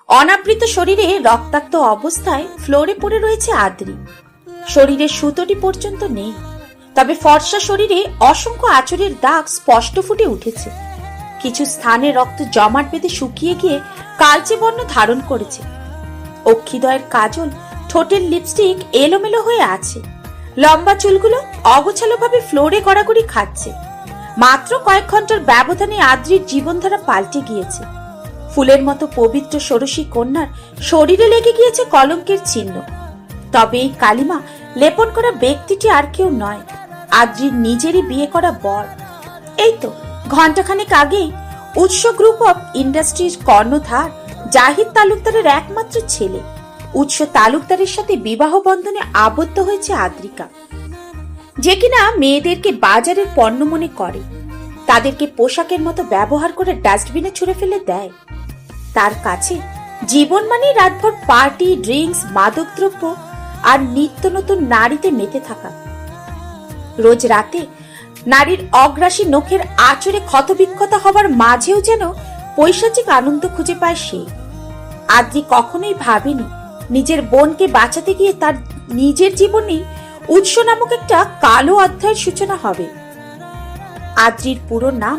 অনাবৃত শরীরে রক্তাক্ত অবস্থায় ফ্লোরে পড়ে রয়েছে আদ্রি। শরীরের সুতোটি পর্যন্ত নেই, তবে ফর্সা শরীরে অসংখ্য আঁচড়ের দাগ স্পষ্ট ফুটে উঠেছে। কিছু স্থানে রক্ত জমাট বেঁধে শুকিয়ে গিয়ে কালচে বর্ণ ধারণ করেছে। অক্ষিদয়ের কাজল, ঠোঁটের লিপস্টিক এলোমেলো হয়ে আছে। লম্বা চুলগুলো অগোছালোভাবে ফ্লোরে গড়াগড়ি খাচ্ছে। মাত্র কয়েক ঘন্টার ব্যবধানে আদ্রির জীবনধারা পাল্টে গিয়েছে। ফুলের মতো পবিত্র ষোড়শী কন্যার শরীরে লেগে গিয়েছে কলঙ্কের চিহ্ন। তবে এই কালিমা লেপন করা ব্যক্তিটি আর কেউ নয়, আদ্রির নিজেরই বিয়ে করা বর। এই তো ঘণ্টাখানেক আগেই উৎস গ্রুপ অফ ইন্ডাস্ট্রিজ কর্ণধার জাহিদ তালুকদারের একমাত্র ছেলে উৎস তালুকদারের সাথে বিবাহ বন্ধনে আবদ্ধ হয়েছে আদ্রিকা, যে কিনা মেয়েদেরকে বাজারের পণ্য মনে করে, তাদেরকে পোশাকের মতো ব্যবহার করে ডাস্টবিনে ছুঁড়ে ফেলে দেয়। তার কাছে জীবন মানে রাতভর পার্টি, ড্রিঙ্কস, মাদকদ্রব্য আর নিত্য নতুন নারীতে মেতে থাকা। রোজ রাতে নারীর অগ্রাসী নখের আঁচড়ে ক্ষতবিক্ষত হবার মাঝেও যেন পৈশাচিক আনন্দ খুঁজে পায় সে। আদ্রি কখনোই ভাবেনি নিজের বোনকে বাঁচাতে গিয়ে তার নিজের জীবনেই উৎস নামক একটা কালো অধ্যায়ের সূচনা হবে। আদ্রির পুরো নাম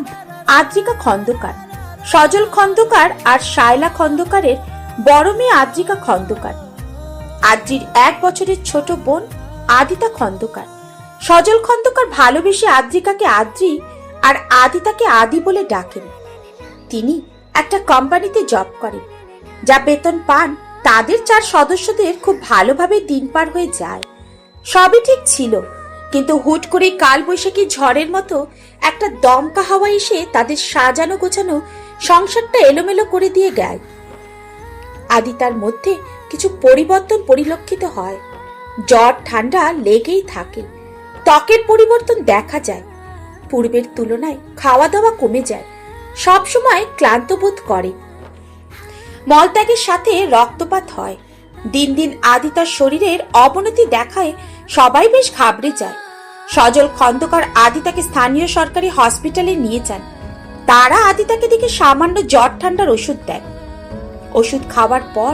আদ্রিকা খন্দকার। সজল খন্দকার আর শায়লা খন্দকারের বড় মেয়ে আদ্রিকা খন্দকার। আদ্রির 1 বছরের ছোট বোন আদিতা খন্দকার। সজল খন্দকার ভালোবেসে আদ্রিকাকে আদ্রি আর আদিতাকে আদি বলে ডাকেন। তিনি একটা কোম্পানিতে জব করেন, যা বেতন পান তাদের 4 সদস্যদের খুব ভালোভাবে দিন পার হয়ে যায়। সবই ঠিক ছিল, কিন্তু হুট করে কালবৈশাখী ঝড়ের মতো একটা দমকা হাওয়া এসে তাদের সাজানো গোছানো সংসারটা এলোমেলো করে দিয়ে গেল। আদিতার মধ্যে কিছু পরিবর্তন পরিলক্ষিত হয়। জ্বর ঠান্ডা লেগেই থাকে, ত্বকের পরিবর্তন দেখা যায়, পূর্বের তুলনায় খাওয়া দাওয়া কমে যায়, সব সময় ক্লান্ত বোধ করে, মলত্যাগের সাথে রক্তপাত হয়। দিন দিন আদিতার শরীরের অবনতি দেখায় সবাই বেশ ঘাবড়ে যায়। সজল খন্দকার আদিতাকে স্থানীয় সরকারি হসপিটালে নিয়ে যান। তারা আদিতাকে দেখে সামান্য জ্বর ঠান্ডার ওষুধ দেয়। ওষুধ খাওয়ার পর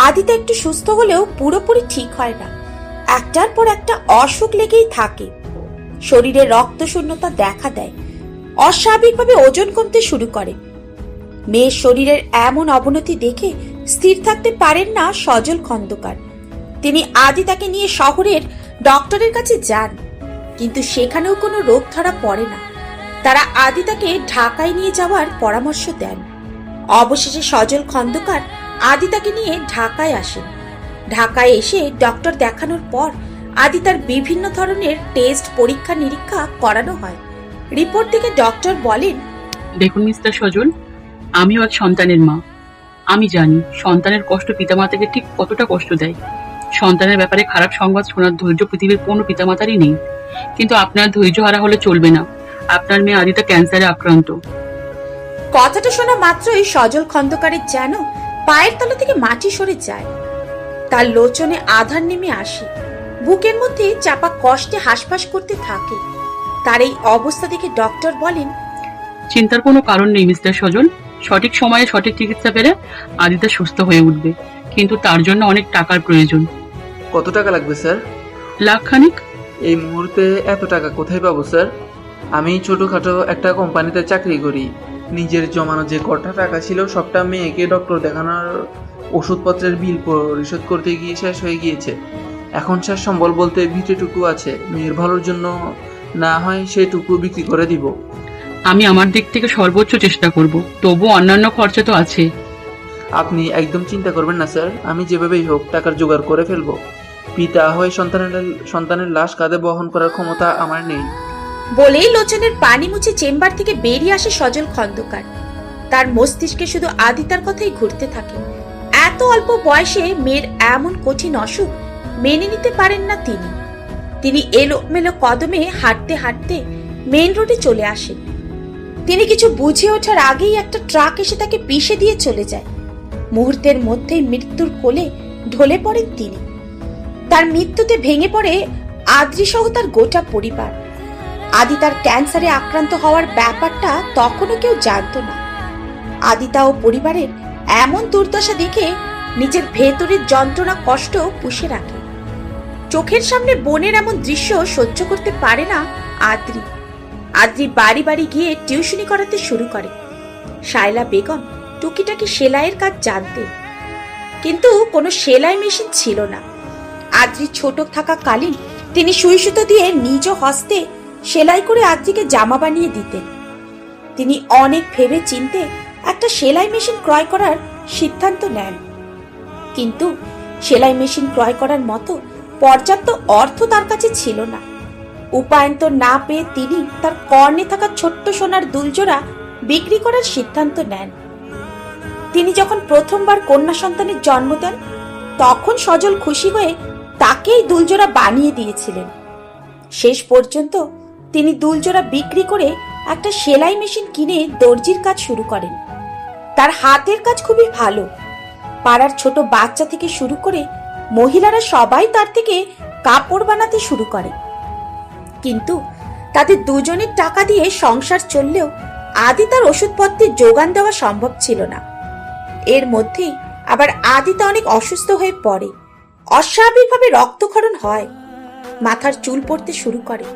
আদিতা একটু সুস্থ হলেও পুরোপুরি ঠিক হয় না। একটার পর একটা অসুখ লেগেই থাকে। শরীরে রক্ত শূন্যতা দেখা দেয়, অস্বাভাবিকভাবে ওজন কমতে শুরু করে। মেয়ের শরীরের এমন অবনতি দেখে স্থির থাকতে পারেন না সজল খন্দকার। তিনি আদিতাকে নিয়ে শহরের ডক্টরের কাছে যান, কিন্তু সেখানেও কোনো রোগ ধরা পড়ে না। তারা আদিতাকে ঢাকায় নিয়ে যাওয়ার পরামর্শ দেন। অবশেষে সজল খন্দকার আদিতাকে নিয়ে ঢাকায় আসেন। ঢাকায় এসে ডক্টর দেখানোর পর আদিতার বিভিন্ন ধরনের টেস্ট, পরীক্ষা নিরীক্ষা করানো হয়। রিপোর্ট থেকে ডক্টর বলেন, দেখুন মিস্টার সজল, আমিও এক সন্তানের মা। আমি জানি সন্তানের কষ্ট পিতামাতাকে ঠিক কতটা কষ্ট দেয়। সন্তানের ব্যাপারে খারাপ সংবাদ শোনার ধৈর্য পৃথিবীর কোনো পিতামাতারই নেই, কিন্তু আপনার ধৈর্য হারা হলে চলবে না। আপনার মেয়ে আদিতা ক্যান্সারে আক্রান্ত। কথাটা শোনা মাত্রই সজল খন্দকারের যেন পায়ের তলা থেকে মাটি সরে যায়। তার লোচনে আধার নেমে আসে, বুকের মধ্যে চাপা কষ্টে হাসফাস করতে থাকে। তার এই অবস্থা দেখে ডক্টর বলেন, চিন্তার কোনো কারণ নেই মিস্টার সজল। সঠিক সময়ে সঠিক চিকিৎসা পেলে আদিতা সুস্থ হয়ে উঠবে, কিন্তু তার জন্য অনেক টাকার প্রয়োজন। কত টাকা লাগবে স্যার? লাখখানিক। এই মুহূর্তে এত টাকা কোথায় পাবো স্যার? আমি ছোটোখাটো একটা কোম্পানিতে চাকরি করি। নিজের জমানো যে কটা টাকা ছিল সবটা মেয়েকে ডক্টর দেখানোর ওষুধপত্রের বিল পরিশোধ করতে গিয়ে শেষ হয়ে গিয়েছে। এখন স্যার সম্বল বলতে ভিটেটুকু আছে, মেয়ের ভালোর জন্য না হয় সেটুকু বিক্রি করে দিব। আমি আমার দিক থেকে সর্বোচ্চ চেষ্টা করব, তবু অন্যান্য খরচা তো আছে। আপনি একদম চিন্তা করবেন না স্যার, আমি যেভাবেই হোক টাকার জোগাড় করে ফেলবো। পিতা হয়ে সন্তানের লাশ কাঁধে বহন করার ক্ষমতা আমার নেই। বলেই লোচনের পানি মুছে চেম্বার থেকে বেরিয়ে আসে সজল খন্দকার। তার মস্তিষ্কে শুধু আদিতার কথাই ঘুরতে থাকে। এত অল্প বয়সে মেয়ের এমন কঠিন অসুখ মেনে নিতে পারেন না তিনি। তিনি এলোমেলো কদমে হাঁটতে হাঁটতে মেইন রোডে চলে আসেন। তিনি কিছু বুঝে ওঠার আগেই একটা ট্রাক এসে তাকে পিষে দিয়ে চলে যায়। মুহূর্তের মধ্যেই মৃত্যুর কোলে ঢলে পড়েন তিনি। তার মৃত্যুতে ভেঙে পড়ে আদ্রি সহ তার গোটা পরিবার। আদিতার ক্যান্সারে আক্রান্ত হওয়ার ব্যাপারটা তখনও কেউ জানত না। আদিতা ও পরিবারের এমন দুর্দশা দেখে নিজের ভেতরের যন্ত্রণা কষ্ট পুষে রাখে। চোখের সামনে বোনের এমন দৃশ্য সহ্য করতে পারে না আদ্রি। আদ্রি বাড়ি বাড়ি গিয়ে টিউশনি করাতে শুরু করে। শায়লা বেগম টুকিটাকি সেলাইয়ের কাজ জানতেন, কিন্তু কোনো সেলাই মেশিন ছিল না। আদ্রি ছোট থাকাকালীন তিনি সুই সুতো দিয়ে নিজ হস্তে সেলাই করে আদ্রিকে জামা বানিয়ে দিতেন। তিনি অনেক ভেবে চিনতে একটা সেলাই মেশিন ক্রয় করার সিদ্ধান্ত নেন, কিন্তু সেলাই মেশিন ক্রয় করার মতো পর্যাপ্ত অর্থ তার কাছে ছিল না। উপায়ন্তর না পেয়ে তিনি তার কর্ণে থাকা ছোট্ট সোনার দুলজোড়া বিক্রি করার সিদ্ধান্ত নেন। তিনি যখন প্রথমবার কন্যা সন্তানের জন্ম দেন, তখন সজল খুশি হয়ে তাকেই দুলজোড়া বানিয়ে দিয়েছিলেন। শেষ পর্যন্ত তিনি দুলজোড়া বিক্রি করে একটা সেলাই মেশিন কিনে দর্জির কাজ শুরু করেন। তার হাতের কাজ খুবই ভালো। পাড়ার ছোট বাচ্চা থেকে শুরু করে মহিলারা সবাই তার থেকে কাপড় বানাতে শুরু করে। কিন্তু তাদের দুজনের টাকা দিয়ে সংসার চললেও আদিতার ওষুধপত্রের যোগান দেওয়া সম্ভব ছিল না। এর মধ্যেই আবার আদিতা অনেক অসুস্থ হয়ে পড়ে। অস্বাভাবিকভাবে রক্তক্ষরণ হয়, মাথার চুল পড়তে শুরু করে,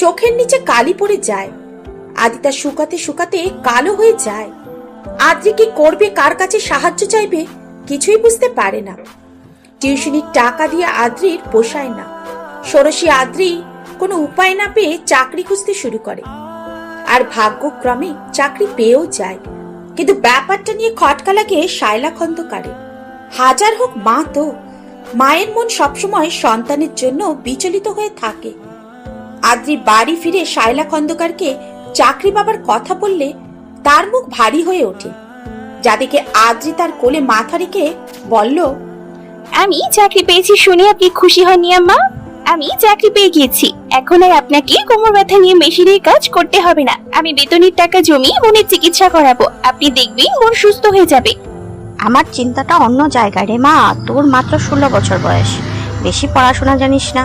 চোখের নিচে কালি পড়ে যায়। আদিতা শুকাতে শুকাতে কালো হয়ে যায়। আদ্রি কি করবে, কার কাছে সাহায্য চাইবে, কিছুই বুঝতে পারে না। টিউশনির টাকা দিয়ে আদ্রির পোষায় না। ষোড়শী আদ্রি কোনো উপায় না পেয়ে চাকরি খুঁজতে শুরু করে, আর ভাগ্যক্রমে চাকরি পেয়েও যায়। কিন্তু ব্যাপারটা নিয়ে খটকা লাগে শায়লা খন্দকারে। হাজার হোক মা তো, মায়ের মন সবসময় সন্তানের জন্য বিচলিত হয়ে থাকে। আদ্রি বাড়ি ফিরে শায়লা খন্দকারকে চাকরি পাবার কথা বললে তার মুখ ভারী হয়ে ওঠে। যা দেখে আদ্রি তার কোলে মাথা রেখে বলল, আমি চাকরি পেয়েছি শুনে আপনি খুশি হননি আম্মা? আমি চাকরি পেয়ে গিয়েছি, এখন আর আপনাকে কোমর ব্যথা নিয়ে মেশিনের কাজ করতে হবে না। আমি বেতনের টাকা জমিয়ে বোনের চিকিৎসা করাবো, আপনি দেখবেন বোন সুস্থ হয়ে যাবে। আমার চিন্তাটা অন্য জায়গায় রে মা। তোর মাত্র 16 বছর বয়স, বেশি পড়াশোনা জানিস না,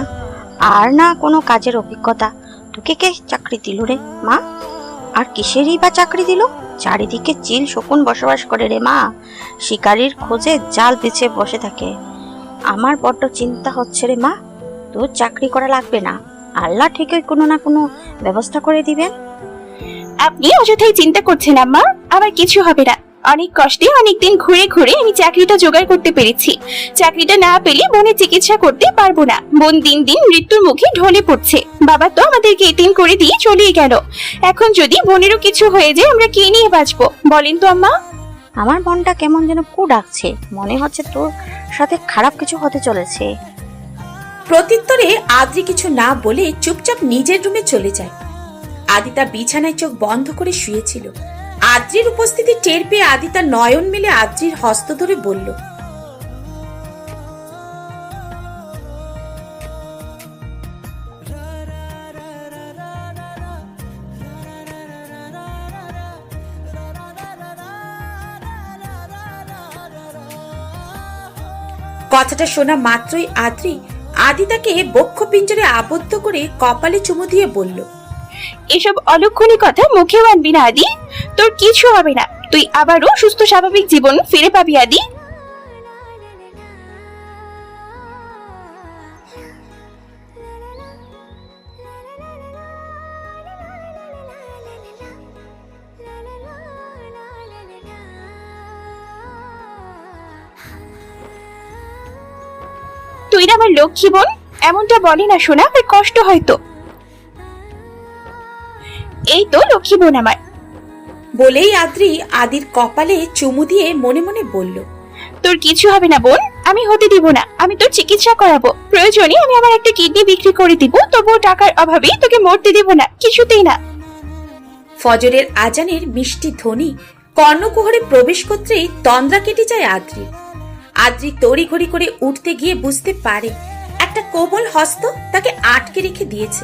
আর না কোনো কাজের অভিজ্ঞতা। তোকে কে চাকরি দিল রে মা? আর কিসেরই বা চাকরি দিল? চারিদিকে চিল শকুন বসবাস করে রে মা, শিকারীর খোঁজে জাল বিছিয়ে বসে থাকে। আমার বড্ড চিন্তা হচ্ছে রে মা। তোর চাকরি করা লাগবে না, আল্লাহ ঠিকই কোনো না কোনো ব্যবস্থা করে দিবেন। আপনি অযথাই চিন্তা করছেন আম্মা, আমার কিছু হবে না। অনেক কষ্টে অনেকদিন ঘুরে ঘুরে আমি চাকরিটা জোগাড় করতে পেরেছি। চাকরিটা না পেলে বোনের চিকিৎসা করতে পারবো না। বোন দিন দিন মৃত্যুর মুখে ঢলে পড়ছে। বাবা তো আমাদেরকে এতিম করে দিয়ে চলে গেল। এখন যদি বোনেরও কিছু হয়ে যায় আমরা কে নিয়ে বাঁচবো বলেন তো আম্মা? আমার মনটা কেমন যেন কু ডাকছে, মনে হচ্ছে তোর সাথে খারাপ কিছু হতে চলেছে। প্রত্যুত্তরে আদ্রি কিছু না বলে চুপচাপ নিজের রুমে চলে যায়। আদিতা বিছানায় চোখ বন্ধ করে শুয়েছিল। আদ্রির উপস্থিতি টের পেয়ে আদিতা নয়ন মেলে আদ্রির হস্ত ধরে বলল, কথাটা শোনা মাত্রই আদ্রি আদিতাকে বক্ষ পিঞ্জরে আবদ্ধ করে কপালে চুমু দিয়ে বলল, এসব অলক্ষণী কথা মুখেও আনবি না আদি, তোর কিছু হবে না। তুই আবারও সুস্থ স্বাভাবিক জীবন ফিরে পাবি আদি। তুই না আমার লক্ষ্মী বোন, এমনটা বলে না শোনা, আমার কষ্ট হয়তো। এই তো লক্ষ্মী বোন আমার। বলেই আদ্রি আদির কপালে চুমু দিয়ে মনে মনে বলল, তোর কিছু হবে না বোন, আমি হতে দিব না। আমি তোর চিকিৎসা করাবো, প্রয়োজনে আমি আমার একটা কিডনি বিক্রি করে দিব, তবুও টাকার অভাবে তোকে মরতে দিব না, কিছুতেই না। ফজরের আজানের মিষ্টি ধ্বনি কর্ণকুহরে প্রবেশ করতেই তন্দ্রা কেটে যায় আদ্রি। আদ্রি তড়িঘড়ি করে উঠতে গিয়ে বুঝতে পারে একটা কোমল হস্ত তাকে আটকে রেখে দিয়েছে।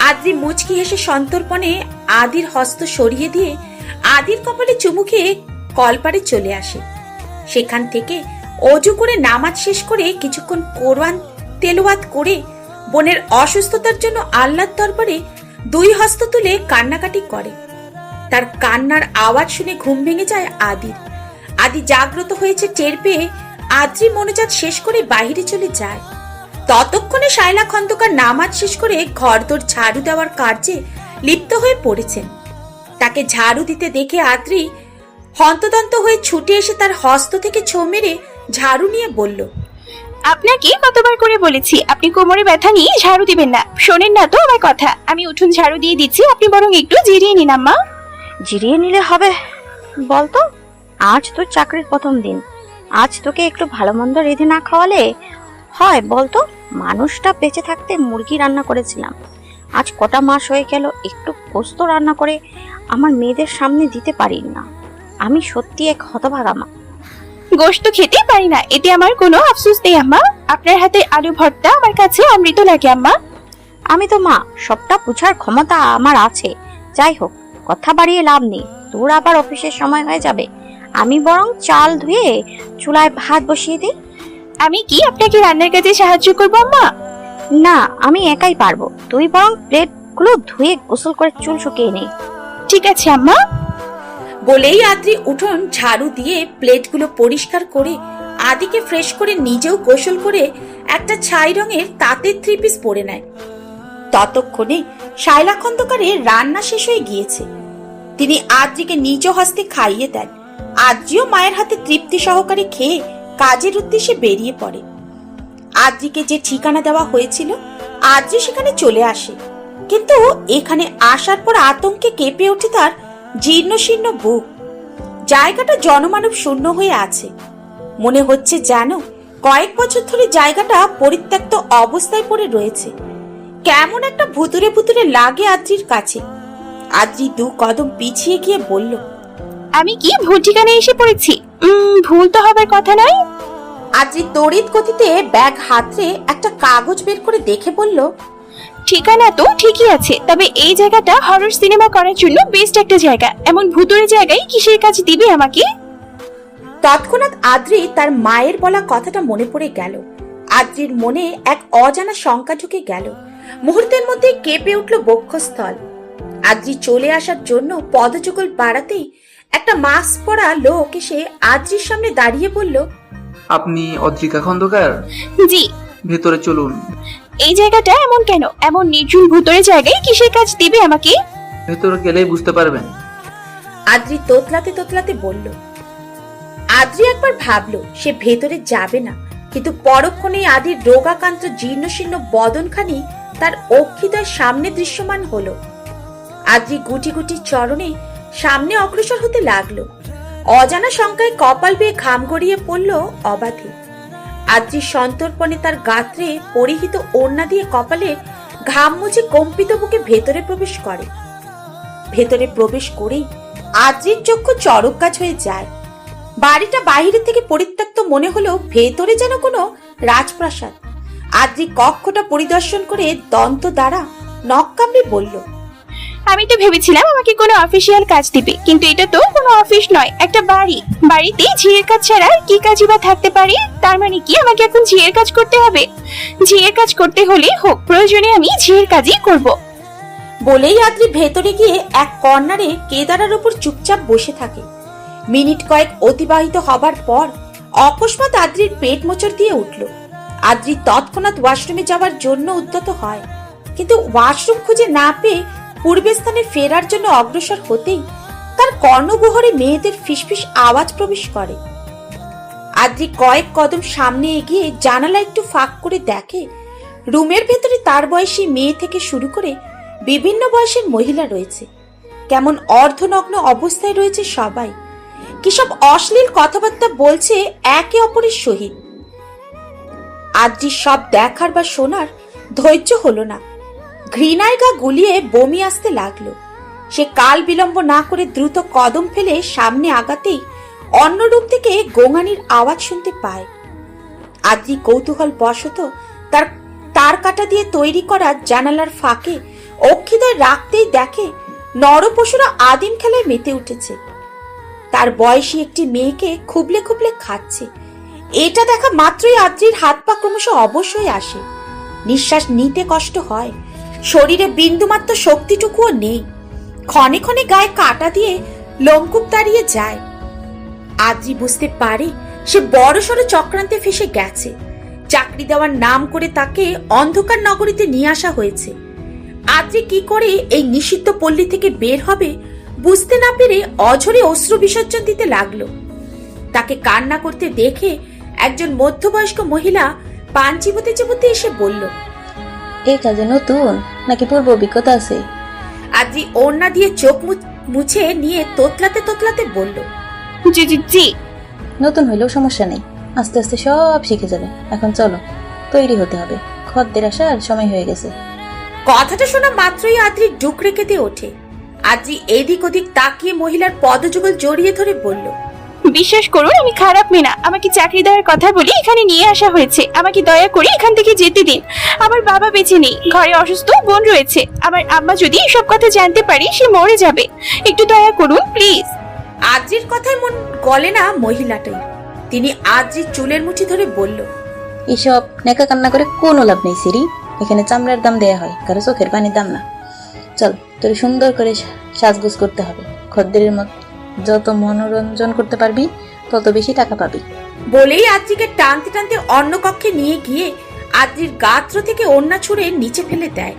আদ্রি মুচকি হেসে সন্তর্পণে আদির হস্ত সরিয়ে দিয়ে আদির কপালে চুমু খেয়ে কলপারে চলে আসে। সেখান থেকে অজু করে নামাজ শেষ করে কিছুক্ষণ কোরআন তেলাওয়াত করে বোনের অসুস্থতার জন্য আল্লাহর দরবারে দুই হস্ত তুলে কান্নাকাটি করে। তার কান্নার আওয়াজ শুনে ঘুম ভেঙে যায় আদির। আদি জাগ্রত হয়েছে টের পেয়ে আদ্রি মনোজাত শেষ করে বাইরে চলে যায়। ততক্ষণে শায়লা খন্দকার নামাজ শেষ করে ঘরদোর ঝাড়ু দেওয়ার কার্যে লিপ্ত হয়ে পড়েছেন। তাকে ঝাড়ু দিতে দেখে আদ্রি হন্তদন্ত হয়ে ছুটে এসে তার হস্ত থেকে ছো মেরে ঝাড়ু নিয়ে বলল, আপনাকে কতবার করে বলেছি আপনি কোমরে ব্যথা নিয়ে ঝাড়ু দিবেন না, শোনেন না তো আমার কথা। আমি উঠুন ঝাড়ু দিয়ে দিচ্ছি, আপনি বরং একটু জিরিয়ে নিন আম্মা। জিরিয়ে নিলে হবে? বলতো, আজ তোর চাকরির প্রথম দিন, আজ তোকে একটু ভালো মন্দ রেঁধে না খাওয়ালে হয়? বলতো, মানুষটা বেঁচে থাকতে মুরগি রান্না করেছিলাম, আজ কটা মাস হয়ে গেল একটু পোস্ত রান্না করে আমার মেয়েদের সামনে দিতে পারি না। আমি সত্যি এক হতভাগা মা। গোশত খেতে পারি না, এতে আমার কোনো আফসোস নেই আম্মা। আপনার হাতে আলু ভর্তা আমার কাছে অমৃত লাগে আম্মা। আমি তো মা, সবটা বুঝার ক্ষমতা আমার আছে। যাই হোক, কথা বাড়িয়ে লাভ নেই, তোর আবার অফিসের সময় হয়ে যাবে। আমি বরং চাল ধুয়ে চুলায় ভাত বসিয়ে দিই। আমি কি আপনাকে রান্নার কাজে সাহায্য করবো আম্মা? না, আমি একাই পারবো, তুই বরং প্লেটগুলো ধুয়ে গোসল করে চুল শুকিয়ে নে। ঠিক আছে আম্মা। বলেই আদ্রি উঠোন ঝাড়ু দিয়ে প্লেটগুলো পরিষ্কার করে আদিকে ফ্রেশ করে নিজেও গোসল করে একটা ছাই রঙের তাঁতের থ্রি পিস পরে নেয়। ততক্ষণে শায়লা খন্দকারের রান্না শেষ হয়ে গিয়েছে। তিনি আদ্রিকে নিজ হস্তে খাইয়ে দেন। আদ্রিও মায়ের হাতে তৃপ্তি সহকারে খেয়ে কাজের উদ্দেশ্যে বেরিয়ে পড়ে। আদ্রিকে যে ঠিকানা দেওয়া হয়েছিল আদ্রি সেখানে চলে আসে, কিন্তু এখানে আসার পর আতঙ্কে কেঁপে ওঠে তার জীর্ণ শীর্ণ বুক। জায়গাটা জনমানব শূন্য হয়ে আছে। মনে হচ্ছে যেন কয়েক বছর ধরে জায়গাটা পরিত্যক্ত অবস্থায় পড়ে রয়েছে। কেমন একটা ভুতুরে ভুতুরে লাগে আদ্রির কাছে। আদ্রি 2 কদম পিছিয়ে গিয়ে বলল, আমি কি ভুল ঠিকানায় এসে পড়েছি? ভুল তো হবার কথা নয়। আদ্রি তড়িৎ গতিতে ব্যাগ হাতড়ে একটা কাগজ বের করে দেখে বলল, ঠিকানা তো ঠিকই আছে, তবে এই জায়গাটা হরর সিনেমা করার জন্য বেস্ট একটা জায়গা। এমন ভুতুরে জায়গায় কিসের কাজ দিবে আমাকে? তৎক্ষণাৎ আদ্রি তার মায়ের বলা কথাটা মনে পড়ে গেল। আদ্রির মনে এক অজানা শঙ্কা ঢুকে গেল। মুহূর্তের মধ্যে কেঁপে উঠল বক্ষস্থল। আদ্রি চলে আসার জন্য পদযুগল বাড়াতেই একটা মাস্ক পরা লোক এসে আদ্রির সামনে দাঁড়িয়ে বলল, আপনি অদ্রিকা খন্দকার? জি। ভেতরে চলুন। এই জায়গাটা এমন কেন? এমন নির্জুল ভুতুরে জায়গায় কিসের কাজ দিবে আমাকে? ভেতরে গেলেই বুঝতে পারবেন। আদ্রি তোতলাতে তোতলাতে বলল। আদ্রি একবার ভাবলো সে ভেতরে যাবে না, কিন্তু পরক্ষণেই আদির রোগাকান্ত জীর্ণশীর্ণ বদনখানি তার অক্ষিতার সামনে দৃশ্যমান হলো। আদ্রি গুটি গুটি চরণে সামনে অগ্রসর হতে লাগলো। অজানা শঙ্কায় কপাল বেয়ে ঘাম গড়িয়ে পড়ল অবাধে। আদ্রি সন্তর্পণে তার গাত্রে পরিহিত ওড়না দিয়ে কপালে ঘাম মুছে কম্পিত বুকে ভেতরে প্রবেশ করে। ভেতরে প্রবেশ করেই আদ্রির চক্ষু চড়ক গাছ হয়ে যায়। বাড়িটা বাইরে থেকে পরিত্যক্ত মনে হলেও ভেতরে যেন কোনো রাজপ্রাসাদ। আদ্রি কক্ষটা পরিদর্শন করে দন্ত দ্বারা নখ কামড়ে বলল, আমি তো ভেবেছিলাম আমাকে কোনো অফিসিয়াল কাজ দিবে, কিন্তু এটা তো কোনো অফিস নয়, একটা বাড়ি। বাড়িতে ঝিয়ের কাজ ছাড়া আর কি কাজই বা থাকতে পারে? তার মানে কি আমাকে এখন ঝিয়ের কাজ করতে হবে? ঝিয়ের কাজ করতে হলে হোক, প্রয়োজনে আমি ঝিয়ের কাজই করব। বলেই আদ্রি ভেতরে গিয়ে এক কর্নারে কেদারার উপর চুপচাপ বসে থাকে। মিনিট কয়েক অতিবাহিত হবার পর অকস্মাৎ আদ্রির পেট মোচড় দিয়ে উঠল। আদ্রি তৎক্ষণাৎ ওয়াশরুমে যাওয়ার জন্য উদ্যত হয়, কিন্তু ওয়াশরুম খুঁজে না পেয়ে পূর্বের স্থানে ফেরার জন্য অগ্রসর হতেই তার কর্ণগহ্বরে মেয়েদের ফিসফিস আওয়াজ প্রবেশ করে। আদ্রি কয়েক কদম সামনে এগিয়ে জানালা একটু ফাঁক করে দেখে রুমের ভেতরে তার বয়সী মেয়ে থেকে শুরু করে বিভিন্ন বয়সের মহিলা রয়েছে। কেমন অর্ধনগ্ন অবস্থায় রয়েছে সবাই। কিসব অশ্লীল কথাবার্তা বলছে একে অপরের সহিত। আদ্রি সব দেখার বা শোনার ধৈর্য হলো না। ঘৃণায় গা গুলিয়ে বমি আসতে লাগলো। সে কাল বিলম্ব না করে দ্রুত কদম ফেলে সামনে আগাতেই অন্য রুম থেকে গোঙানির আওয়াজ শুনতে পায়। আদ্রি কৌতূহল বশত তার কাটা দিয়ে তৈরি করা জানালার ফাঁকে অক্ষিদয় রাখতেই দেখে নরপশুরা আদিম খেলায় মেতে উঠেছে। তার বয়সী একটি মেয়েকে খুবলে খুবলে খাচ্ছে। এটা দেখা মাত্রই আদ্রির হাত পা ক্রমশ অবশ হয়ে আসে। নিঃশ্বাস নিতে কষ্ট হয়। শরীরে বিন্দুমাত্র শক্তিটুকুও নেই। ক্ষণে ক্ষণে গায়ে কাটা দিয়ে লোমকূপ দাঁড়িয়ে যায়। আদ্রি বুঝতে পারে সে বড়সড় চক্রান্তে ফেসে গেছে। চাকরি দেওয়ার নাম করে তাকে অন্ধকার নগরীতে নিয়ে আসা হয়েছে। আদ্রি কি করে এই নিষিদ্ধ পল্লী থেকে বের হবে বুঝতে না পেরে অঝরে অশ্রু বিসর্জন দিতে লাগলো। তাকে কান্না করতে দেখে একজন মধ্যবয়স্ক মহিলা পান চিবোতে চিবোতে এসে বলল, এই কাজে নতুন নাকি পূর্ব অভিজ্ঞতা আছে? আদ্রি ওড়না দিয়ে চোখ মুছে নিয়ে তোতলাতে তোতলাতে বলল, জি জি জি। নতুন হইলেও সমস্যা নেই, আস্তে আস্তে সব শিখে যাবে। এখন চলো, তৈরি হতে হবে, খদ্দের আসার সময় হয়ে গেছে। কথাটা শোনা মাত্রই আদ্রি ডুক রেখে দিয়ে ওঠে। আদ্রি এদিক ওদিক তাকিয়ে মহিলার পদযুগল জড়িয়ে ধরে বলল, বিশ্বাস করুন আমি খারাপ মেয়ে না। আমাকে চাকরি দেওয়ার কথা বলে এখানে নিয়ে আসা হয়েছে। আমাকে দয়া করে এখান থেকে যেতে দিন। আমার বাবা বেঁচে নেই, ঘরে অসুস্থ বোন রয়েছে। আমার আম্মা যদি এসব কথা জানতে পারে সে মরে যাবে। একটু দয়া করুন প্লিজ। আদ্রির কথায় মন গলে না মহিলাটাই। তিনি আদ্রির চুলের মুঠি ধরে বলল, এসব নেকা কান্না করে কোনো লাভ নেই সিরি। এখানে চামড়ার দাম দেয়া হয়, কারো চোখের পানির দাম না। চল, তোর সুন্দর করে সাজগোজ করতে হবে। খদ্দেরের মত যত মনোরঞ্জন করতে পারবি তত বেশি টাকা পাবি। বলেই আদ্রিকে টানতে টানতে অন্য কক্ষে নিয়ে গিয়ে আদ্রির গাত্র থেকে ওড়না ছুঁড়ে নিচে ফেলে দেয়।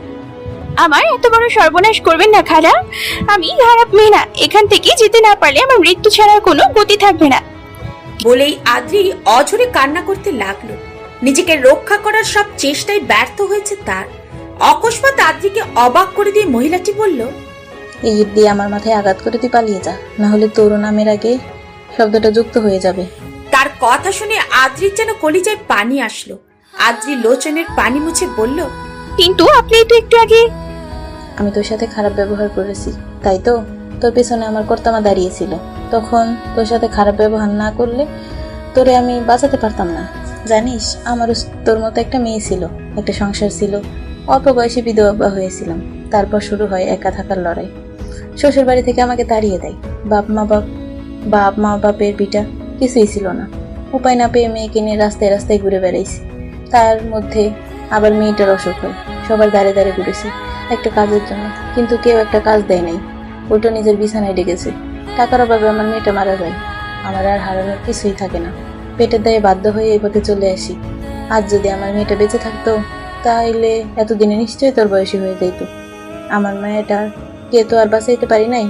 আমার এত বড় সর্বনাশ করবেন না খালা। আমি খারাপ মেয়ে না। এখান থেকে যেতে না পারলে আমার মৃত্যু ছাড়া কোনো গতি থাকবে না। বলেই আদ্রি অঝরে কান্না করতে লাগলো। নিজেকে রক্ষা করার সব চেষ্টায় ব্যর্থ হয়েছে তার। অকস্মাৎ আদ্রিকে অবাক করে দিয়ে মহিলাটি বলল, এই ইট দিয়ে আমার মাথায় আঘাত করে তুই পালিয়ে যা, না হলে তোর নামের আগে শব্দটা যুক্ত হয়ে যাবে। তার কথা শুনে আদ্রির যেন কলিজায় পানি আসলো। আদ্রি লোচনের পানি মুছে বলল, কিন্তু আপনি তো একটু আগে। আমি তোর সাথে খারাপ ব্যবহার করেছি, তাই তো তোর পেছনে আমার কর্তামা দাঁড়িয়েছিল। তখন তোর সাথে খারাপ ব্যবহার না করলে তোরে আমি বাঁচাতে পারতাম না। জানিস, আমারও তোর মতো একটা মেয়ে ছিল, একটা সংসার ছিল। অল্প বয়সে বিধবা হয়েছিলাম। তারপর শুরু হয় একা থাকার লড়াই। শ্বশুর বাড়ি থেকে আমাকে তাড়িয়ে দেয়। বাপ মা বাপের বিটা কিছুই ছিল না। উপায় না পেয়ে মেয়েকে নিয়ে রাস্তায় রাস্তায় ঘুরে বেড়াইছি। তার মধ্যে আবার মেয়েটার অসুখ হয়। সবার দাঁড়ে দাঁড়ে ঘুরেছি একটা কাজের জন্য, কিন্তু কেউ একটা কাজ দেয় নাই। উল্টো নিজের বিছানায় ডেকেছে। টাকার অভাবে আমার মেয়েটা মারা যায়। আমার আর হারানোর কিছুই থাকে না। পেটের দায়ে বাধ্য হয়ে এই পথে চলে আসি। আজ যদি আমার মেয়েটা বেঁচে থাকতো তাইলে এতদিনে নিশ্চয়ই তোর বয়সী হয়ে যাইত। আমার মেয়েটা কে তো আর বাঁচাইতে পারি নাই।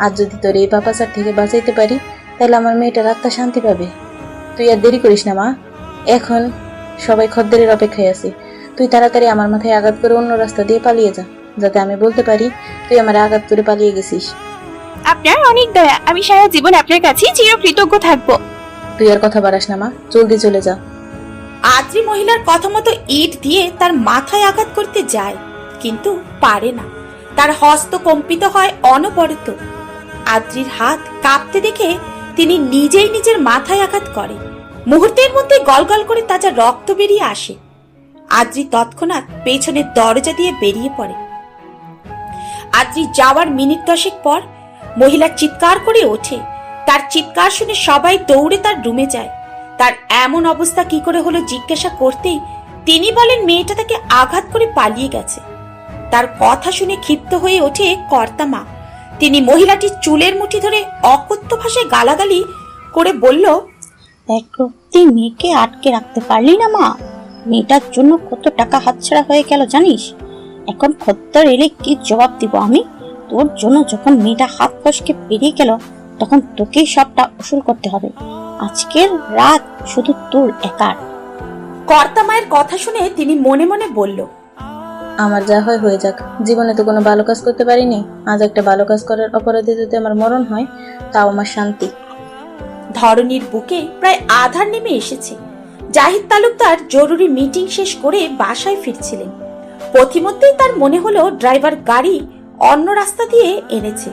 আজ যদি তোর এই পাপাচার থেকে বাঁচাইতে পারি তাহলে আমার মেয়েটার আত্মা শান্তি পাবে। তুই আর দেরি করিস না মা, এখন সবাই খদ্দেরের অপেক্ষায় আছে। তুই তাড়াতাড়ি আমার মাথায় আঘাত করে অন্য রাস্তা দিয়ে পালিয়ে যা, যাতে আমি বলতে পারি তুই আমার আঘাত করে পালিয়ে গেছিস। আপনার অনেক দয়া। আমি সারা জীবন আপনার কাছে চিরকৃতজ্ঞ থাকবো। তুই আর কথা বাড়াস না মা, জলদি চলে যা। আদ্রি মহিলার কথা মতো ইট দিয়ে তার মাথায় আঘাত করতে যায়, কিন্তু পারে না। তার হস্ত কম্পিত হয় অনবরত। আদ্রির হাত কাঁপতে দেখে তিনি নিজেই নিজের মাথায় আঘাত করে। মুহূর্তের মধ্যে গলগল করে তাজা রক্ত বেরিয়ে আসে। আদ্রি তৎক্ষণাৎ পেছনের দরজা দিয়ে বেরিয়ে পড়ে। আদ্রি যাওয়ার মিনিট 10 পর মহিলা চিৎকার করে ওঠে। তার চিৎকার শুনে সবাই দৌড়ে তার রুমে যায়। তার এমন অবস্থা কি করে হলো জিজ্ঞাসা করতেই তিনি বলেন মেয়েটা তাকে আঘাত করে পালিয়ে গেছে। তার কথা শুনে ক্ষিপ্ত হয়ে ওঠে কর্তামা। তিনি মহিলাটির চুলের মুঠি ধরে অকথ্য ভাষায় গালাগালি করে বলল, এক রক্তি মেয়েকে আটকে রাখতে পারলি না মা? মেয়েটার জন্য কত টাকা হাতছাড়া হয়ে গেল জানিস? এখন খদ্দের এলে কি জবাব দিব আমি? তোর জন্য যখন মেয়েটা হাত ফসকে বেরিয়ে গেল তখন তোকেই সবটা উসুল করতে হবে। আজকের রাত শুধু তোর একার। কর্তামায়ের কথা শুনে তিনি মনে মনে বলল, আমার যা হয় হয়ে যাক, জীবনে তো কোনো ভালো কাজ করতে পারিনি। আজ একটা ভালো কাজ করার অপরাধে যদি আমার মরণ হয় তাও আমার শান্তি। ধরনীর বুকে প্রায় আধার নেমে এসেছে। জাহিদ তালুকদার জরুরি মিটিং শেষ করে বাসায় ফিরছিলেন। পথিমধ্যেই তার মনে হলো ড্রাইভার গাড়ি অন্য রাস্তা দিয়ে এনেছে।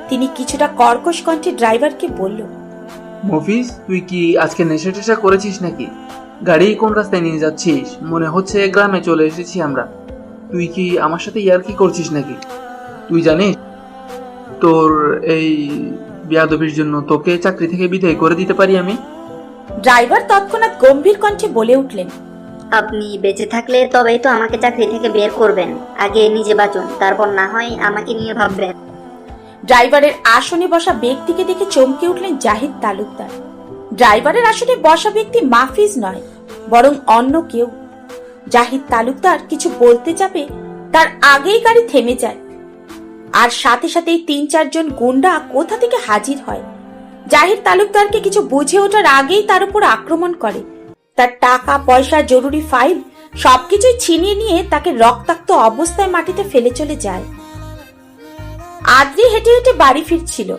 তিনি কিছুটা কর্কশ কণ্ঠে ড্রাইভারকে বলল, মফিজ, তুই কি আজকে নেশা টেশা করেছিস নাকি? গাড়ি কোন রাস্তায় নিয়ে যাচ্ছিস? মনে হচ্ছে গ্রামে চলে এসেছি আমরা। তুই কি আমার সাথে ইয়ার্কি করছিস নাকি? তুই জানিস তোর এই বেয়াদবির জন্য তোকে চাকরি থেকে বিদায় করে দিতে পারি আমি। ড্রাইভার তৎক্ষণাৎ গম্ভীর কণ্ঠে বলে উঠলেন, আপনি বেঁচে থাকলে তবেই তো আমাকে চাকরি থেকে বের করবেন। আগে নিজে বাঁচুন, তারপর না হয় আমাকে নিয়ে ভাববেন। ড্রাইভারের আসনে বসা ব্যক্তিকে দেখে চমকে উঠলেন জাহিদ তালুকদার। ড্রাইভারের আসনে বসা ব্যক্তি মাহফিজ নয়, বরং অন্য কেউ। জাহিদ তালুকদার কিছু বলতে যাবে, তার আগেই গাড়ি থেমে যায়, আর সাথে সাথেই 3-4 জন গুন্ডা কোথা থেকে হাজির হয়। জাহিদ তালুকদারকে কিছু বুঝে ওঠার আগেই তার উপর আক্রমণ করে। তার টাকা পয়সা, জরুরি ফাইল সবকিছুই ছিনিয়ে নিয়ে তাকে রক্তাক্ত অবস্থায় মাটিতে ফেলে চলে যায়। আদ্রি হেঁটে হেঁটে বাড়ি ফিরছিল।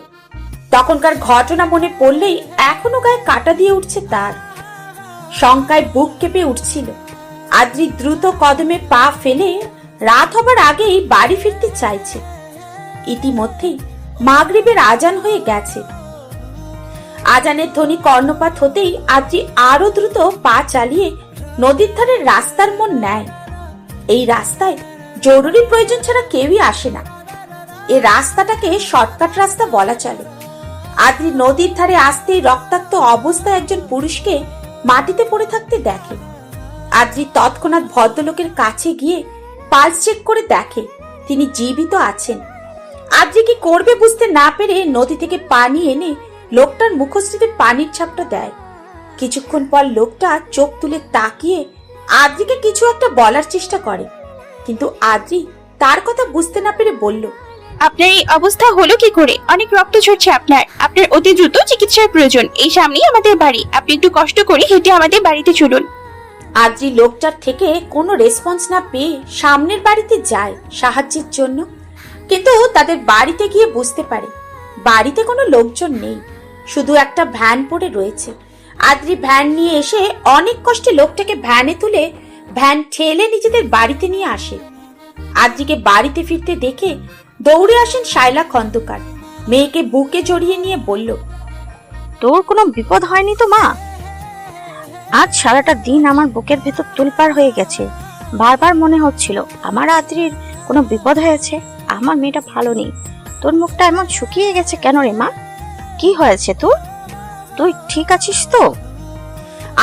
তখনকার ঘটনা মনে পড়লেই এখনো গায়ে কাটা দিয়ে উঠছে তার। শঙ্কায় বুক কেঁপে উঠছিল। আদ্রি দ্রুত কদমে পা ফেলে রাত হবার আগেই বাড়ি ফিরতে চাইছে। ইতিমধ্যেই মাগরিবের আজান হয়ে গেছে। আজানের ধ্বনি কর্ণপাত হতেই আদ্রি আরো দ্রুত পা চালিয়ে নদীর ধারের রাস্তার মোড় নেয়। এই রাস্তায় জরুরি প্রয়োজন ছাড়া কেউই আসে না। এই রাস্তাটাকে শর্টকাট রাস্তা বলা চলে। আদ্রি নদীর ধারে আসতেই রক্তাক্ত অবস্থায় একজন পুরুষকে মাটিতে পড়ে থাকতে দেখে। আদ্রি তৎক্ষণাৎ ভদ্রলোকের কাছে গিয়ে পালস চেক করে দেখে তিনি জীবিত আছেন। আদ্রি কি করবে বুঝতে না পেরে নদী থেকে পানি এনে লোকটার মুখশ্রীতে পানির ছাপটা দেয়। কিছুক্ষণ পর লোকটা চোখ তুলে তাকিয়ে আদ্রিকে কিছু একটা বলার চেষ্টা করে, কিন্তু আদ্রি তার কথা বুঝতে না পেরে বলল, আপনার এই অবস্থা হলো কি করে? অনেক রক্ত ঝরছে আপনার অতি দ্রুত চিকিৎসার প্রয়োজন। এই সামনেই আমাদের বাড়ি, আপনি একটু কষ্ট করে হেঁটে আমাদের বাড়িতে চলুন। আদ্রি লোকটার থেকে কোনো রেসপন্স না পেয়ে সামনের বাড়িতে যায় সাহায্যের জন্য, কিন্তু তাদের বাড়িতে গিয়ে বুঝতে পারে বাড়িতে কোনো লোকজন নেই, শুধু একটা ভ্যান পড়ে রয়েছে। আদ্রি ভ্যান নিয়ে এসে অনেক কষ্টে লোকটাকে ভ্যানে তুলে ভ্যান ঠেলে নিজেদের বাড়িতে নিয়ে আসে। আদ্রিকে বাড়িতে ফিরতে দেখে দৌড়ে আসেন শায়লা খন্দকার। মেয়েকে বুকে জড়িয়ে নিয়ে বলল, তোর কোনো বিপদ হয়নি তো মা? আজ সারাটা দিন আমার বুকের ভেতর তোলপাড় হয়ে গেছে। বারবার মনে হচ্ছিল আমার আদ্রির কোনো বিপদ হয়েছে। আমার মেয়েটা ভালো নেই। তোর মুখটা এমন শুকিয়ে গেছে কেন রে মা? কি হয়েছে তোর? তুই ঠিক আছিস তো?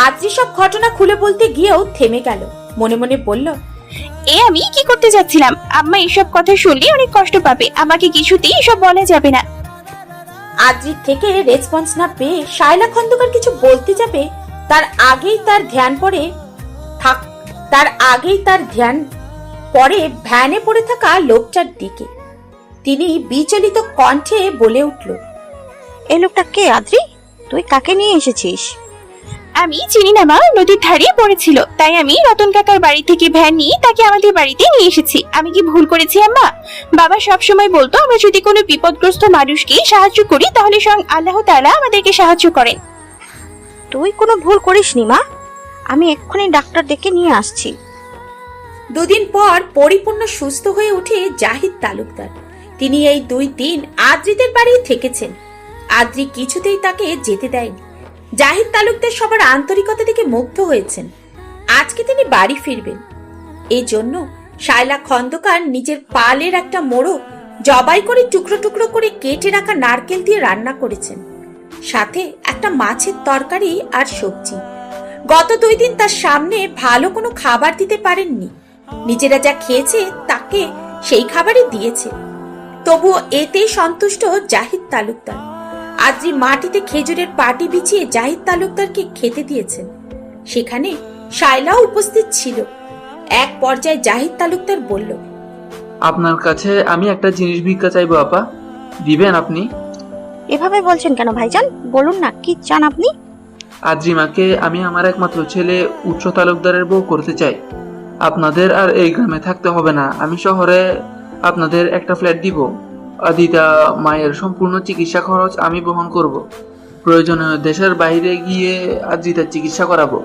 আদ্রি সব ঘটনা খুলে বলতে গিয়েও থেমে গেল। মনে মনে বলল, আমি কি করতে যাচ্ছিলাম? আম্মা এসব কথা শুনলে অনেক কষ্ট পাবে। আমাকে কিছুতেই এসব বলা যাবে না। আদ্রির থেকে রেসপন্স না পেয়ে শায়লা খন্দকার কিছু বলতে যাবে, তার আগেই তার ধ্যান পড়ে ভ্যানে পড়ে থাকা লোকটার দিকে। তিনি বিচলিত কণ্ঠে বলে উঠল, এই লোকটা কে আদ্রি? তুই কাকে নিয়ে এসেছিস? আমি চিনি না মা, নদীর ধারে পড়েছিল, তাই আমি রতন কাকার বাড়ি থেকে ভ্যান নিয়ে তাকে আমাদের বাড়িতে নিয়ে এসেছি। আমি কি ভুল করেছি আম্মা? বাবা সব সময় বলতো আমরা যদি কোনো বিপদগ্রস্ত মানুষকে সাহায্য করি তাহলে স্বয়ং আল্লাহ তাআলা আমাদেরকে সাহায্য করেন। তুই কোনো ভুল করিসনি মা। আমি এক্ষুনি ডাক্তার ডেকে নিয়ে আসছি। 2 দিন পর পরিপূর্ণ সুস্থ হয়ে ওঠে জাহিদ তালুকদার। তিনি এই 2 দিন আদ্রিদের বাড়ি থেকেছেন। আদ্রি কিছুতেই তাকে যেতে দেয়নি। জাহিদ তালুকদার সবার আন্তরিকতা থেকে মুগ্ধ হয়েছেন। আজকে তিনি বাড়ি ফিরবেন। এই জন্য শায়লা খন্দকার নিজের পালের একটা মোড়ো জবাই করে টুকরো টুকরো করে কেটে রাখা নারকেল দিয়ে রান্না করেছেন, সাথে একটা মাছের তরকারি আর সবজি। গত 2 দিন তার সামনে ভালো কোনো খাবার দিতে পারেননি। নিজেরা যা খেয়েছে তাকে সেই খাবারই দিয়েছে। তবুও এতেই সন্তুষ্ট জাহিদ তালুকদার। আদ্রি মাটিতে খেজুরের পাটি বিছিয়ে জাহিদ তালুকদারকে খেতে দিয়েছেন। সেখানে শায়লাও উপস্থিত ছিল। এক পর্যায়ে জাহিদ তালুকদার বলল, আপনার কাছে আমি একটা জিনিস ভিক্ষা চাইবো আপা, দিবেন আপনি? এভাবে বলছেন কেন ভাইজান? বলুন না কি চান আপনি? আদ্রিমাকে আমি আমার একমাত্র ছেলে উচ্চ তালুকদারের বউ করতে চাই। আপনাদের আর এই গ্রামে থাকতে হবে না। আমি শহরে আপনাদের একটা ফ্ল্যাট দিব। আদিতা মায়ের সম্পূর্ণ চিকিৎসা খরচ আমি বহন করব। প্রয়োজনে দেশের বাইরে গিয়ে আদিতার চিকিৎসা করাবো।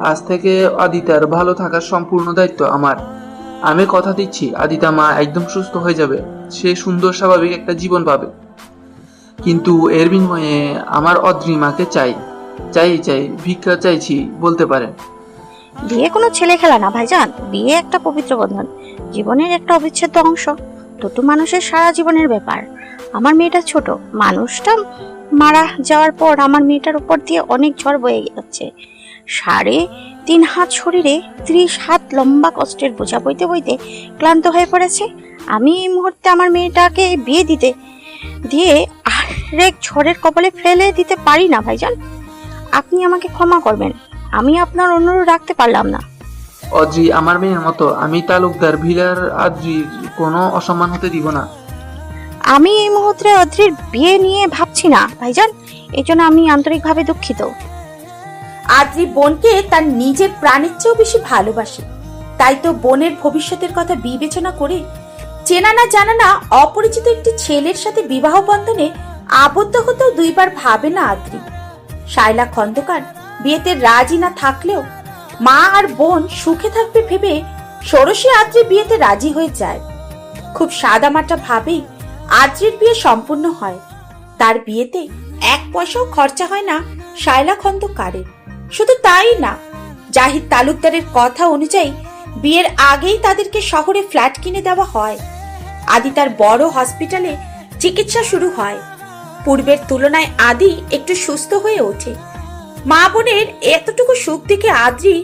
আজ থেকে আদিতার ভালো থাকার সম্পূর্ণ দায়িত্ব আমার। আমি কথা দিচ্ছি আদিতা মা একদম সুস্থ হয়ে যাবে। সে সুন্দর স্বাভাবিক একটা জীবন পাবে। কিন্তু এর বিনিময়ে আমার অদ্রিমাকে চাই, ভিক্ষা চাইছি বলতে পারেন। বিয়ে কোনো ছেলে খেলা না ভাইজান। বিয়ে একটা পবিত্র বন্ধন, জীবনের একটা অবিচ্ছেদ্য অংশ। দুটো মানুষের সারা জীবনের ব্যাপার। আমার মেয়েটা ছোট, মানুষটা মারা যাওয়ার পর আমার মেয়েটার উপর দিয়ে অনেক ঝড় বয়ে যাচ্ছে। 3.5 হাত শরীরে 30 হাত লম্বা কষ্টের বোঝা বইতে বইতে ক্লান্ত হয়ে পড়েছে। আমি এই মুহূর্তে আমার মেয়েটাকে বিয়ে দিতে দিয়ে আরেক ঝড়ের কপালে ফেলে দিতে পারি না ভাইজান। আপনি আমাকে ক্ষমা করবেন, আমি আপনার অনুরোধ রাখতে পারলাম না। অদ্রি আমার মেয়ের মতো, আমি তালুকদার ভিলার আদ্রির কোনো অসম্মান হতে দিব না। আমি এই মুহূর্তে অদ্রির বিয়ে নিয়ে ভাবছি না ভাইজান, এই জন্য আমি আন্তরিকভাবে দুঃখিত। আদ্রি বোনকে তার নিজের প্রাণের চেয়েও বেশি ভালোবাসে, তাই তো বোনের ভবিষ্যতের কথা বিবেচনা করে চেনা না জানা না অপরিচিত একটি ছেলের সাথে বিবাহ বন্ধনে আবদ্ধ হতেও দুইবার ভাবে না আদ্রি। শায়লা খন্দকার বিয়েতে রাজি না থাকলেও মা আর বোন সুখে থাকবে ভেবে ষোড়শী আদ্রি বিয়েতে রাজি হয়ে যায়। খুব সাদামাটা ভাবেই আদ্রির বিয়ে সম্পূর্ণ হয়। তার বিয়েতে 1 পয়সাও খরচা হয় না শায়লা খন্দকারের। শুধু তাই না, জাহিদ তালুকদারের কথা অনুযায়ী বিয়ের আগেই তাদেরকে শহরে ফ্ল্যাট কিনে দেওয়া হয়। আদি তার বড় হসপিটালে চিকিৎসা শুরু হয়। পূর্বের তুলনায় আদি একটু সুস্থ হয়ে ওঠে। মা বোনের এতটুকু সুখ দেখে আদ্রি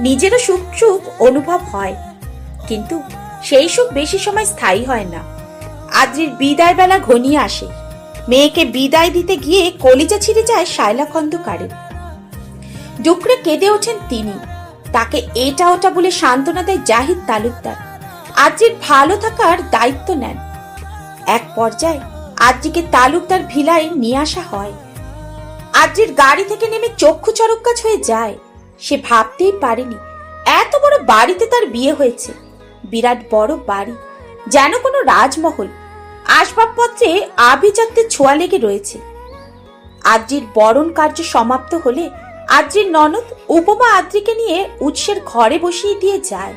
নিজেরও সুখ সুখ অনুভব হয়, কিন্তু সেই সুখ বেশি সময় স্থায়ী হয় না। আদ্রির বিদায় বেলা ঘনিয়ে আসে। মেয়েকে বিদায় দিতে গিয়ে কলিজা ছিঁড়ে যায় শায়লা খন্দকারের। ডুকরে কেঁদে ওঠেন তিনি। তাকে এটা ওটা বলে সান্ত্বনা দেয় জাহিদ তালুকদার। আদ্রির ভালো থাকার দায়িত্ব নেন। এক পর্যায়ে আদ্রিকে তালুকদার ভিলায় নিয়ে আসা হয়। আদ্রির গাড়ি থেকে নেমে চক্ষু চরকগাছ হয়ে যায়। সে ভাবতেই পারেনি এত বড় বাড়িতে তার বিয়ে হয়েছে। বিরাট বড় বাড়ি, যেন কোনো রাজমহল। আসবাবপত্রে আভিজাত্যের ছোঁয়া লেগে রয়েছে। আদ্রির বরণ কার্য সমাপ্ত হলে আদ্রির ননদ উপমা আদ্রিকে নিয়ে উৎসের ঘরে বসিয়ে দিয়ে যায়।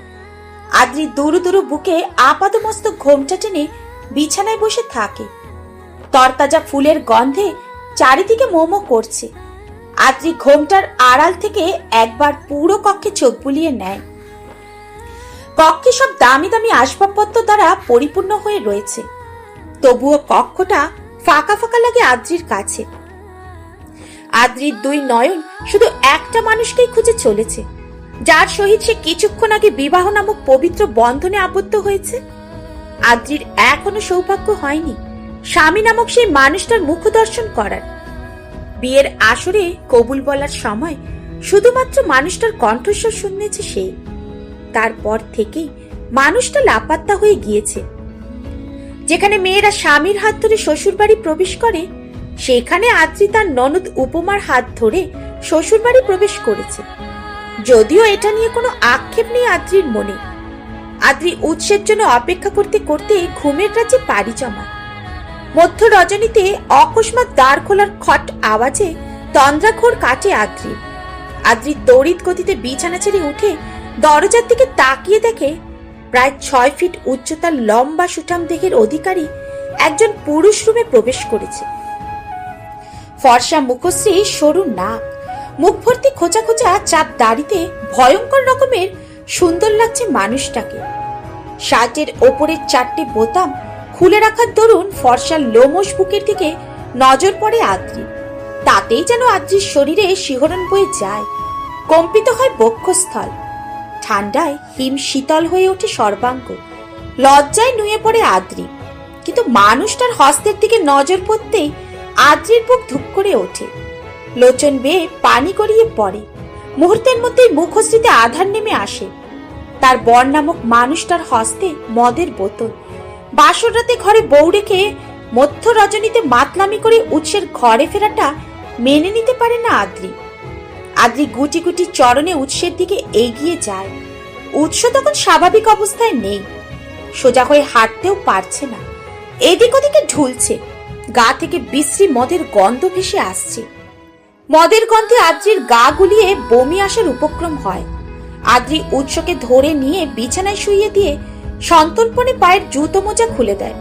আদ্রি দুরু দুরু বুকে আপাদমস্তক ঘোমটা টেনে বিছানায় বসে থাকে। তরতাজা ফুলের গন্ধে চারিদিকে মোমো করছে। আদ্রি ঘোমটার আড়াল থেকে একবার পুরো কক্ষে চোখ বুলিয়ে নেয়। কক্ষে সব দামি দামি আসবাবপত্র দ্বারা পরিপূর্ণ হয়ে রয়েছে, তবুও কক্ষটা ফাঁকা ফাঁকা লাগে আদ্রির কাছে। আদ্রির 2 নয়ন শুধু একটা মানুষকেই খুঁজে চলেছে, যার সহিত সে কিছুক্ষণ আগে বিবাহ নামক পবিত্র বন্ধনে আবদ্ধ হয়েছে। আদ্রির এখনো সৌভাগ্য হয়নি স্বামী নামক সেই মানুষটার মুখ দর্শন করার। বিয়ের আসরে কবুল বলার সময় শুধুমাত্র মানুষটার কণ্ঠস্বর শুনেছে সে। তারপর থেকেই মানুষটা লাপাত্তা হয়ে গিয়েছে। যেখানে মেয়েরা স্বামীর হাত ধরে শ্বশুরবাড়ি প্রবেশ করে, সেখানে আদ্রি তার ননদ উপমার হাত ধরে শ্বশুরবাড়ি প্রবেশ করেছে। যদিও এটা নিয়ে কোনো আক্ষেপ নেই আদ্রির মনে। আদ্রি উৎসের জন্য অপেক্ষা করতে করতে ঘুমের রাজ্যে পাড়ি জমায়। মধ্য রজনীতে অকস্মাৎ দ্বার খোলার খট আওয়াজে তন্দ্রাঘোর কাটে আদ্রি। আদ্রি তড়িৎ গতিতে বিছানা ছেড়ে উঠে দরজার দিকে তাকিয়ে দেখে প্রায় 6 ফিট উচ্চতার লম্বা সুঠাম দেহের অধিকারী একজন পুরুষ রুমে প্রবেশ করেছে। ফর্সা মুখশ্রী, সরু নাক, মুখ ভর্তি খোঁচা খোঁচা চাপ দাড়িতে ভয়ঙ্কর রকমের সুন্দর লাগছে মানুষটাকে। শার্টের ওপরের 4টে বোতাম খুলে রাখার দরুন ফর্সা লোমশ বুকের দিকে নজর পড়ে আদ্রি। তাতেই যেন আদ্রির শরীরে শিহরণ বয়ে যায়, কম্পিত হয় বক্ষস্থল। ঠান্ডায় হিম শীতল হয়ে ওঠে সর্বাঙ্গ। লজ্জায় নুয়ে পড়ে আদ্রি, কিন্তু মানুষটার হস্তের দিকে নজর পড়তেই আদ্রির বুক ধুপ করে ওঠে। লোচন বেয়ে পানি গড়িয়ে পড়ে। মুহূর্তের মধ্যেই মুখশ্রীতে আধার নেমে আসে। তার বর নামক মানুষটার হস্তে মদের বোতল। বাসর রাতে ঘরে বউ রেখে মধ্য রজনীতে মাতলামি করে উৎসের ঘরে ফেরাটা মেনে নিতে পারে না আদ্রি। আদ্রি গুটি গুটি চরণে উৎসের দিকে এগিয়ে যায়। উৎস তখন স্বাভাবিক অবস্থায় নেই, সোজা হয়ে হাঁটতেও পারছে না। এদিক ওদিকে ঢুলছে। গা থেকে বিশ্রী মদের গন্ধ ভেসে আসছে। মদের গন্ধে আদ্রির গা গুলিয়ে বমি আসার উপক্রম হয়। আদ্রি উৎসকে ধরে নিয়ে বিছানায় শুইয়ে দিয়ে সন্তর্পণে পায়ের জুতো মোজা খুলে দেয়।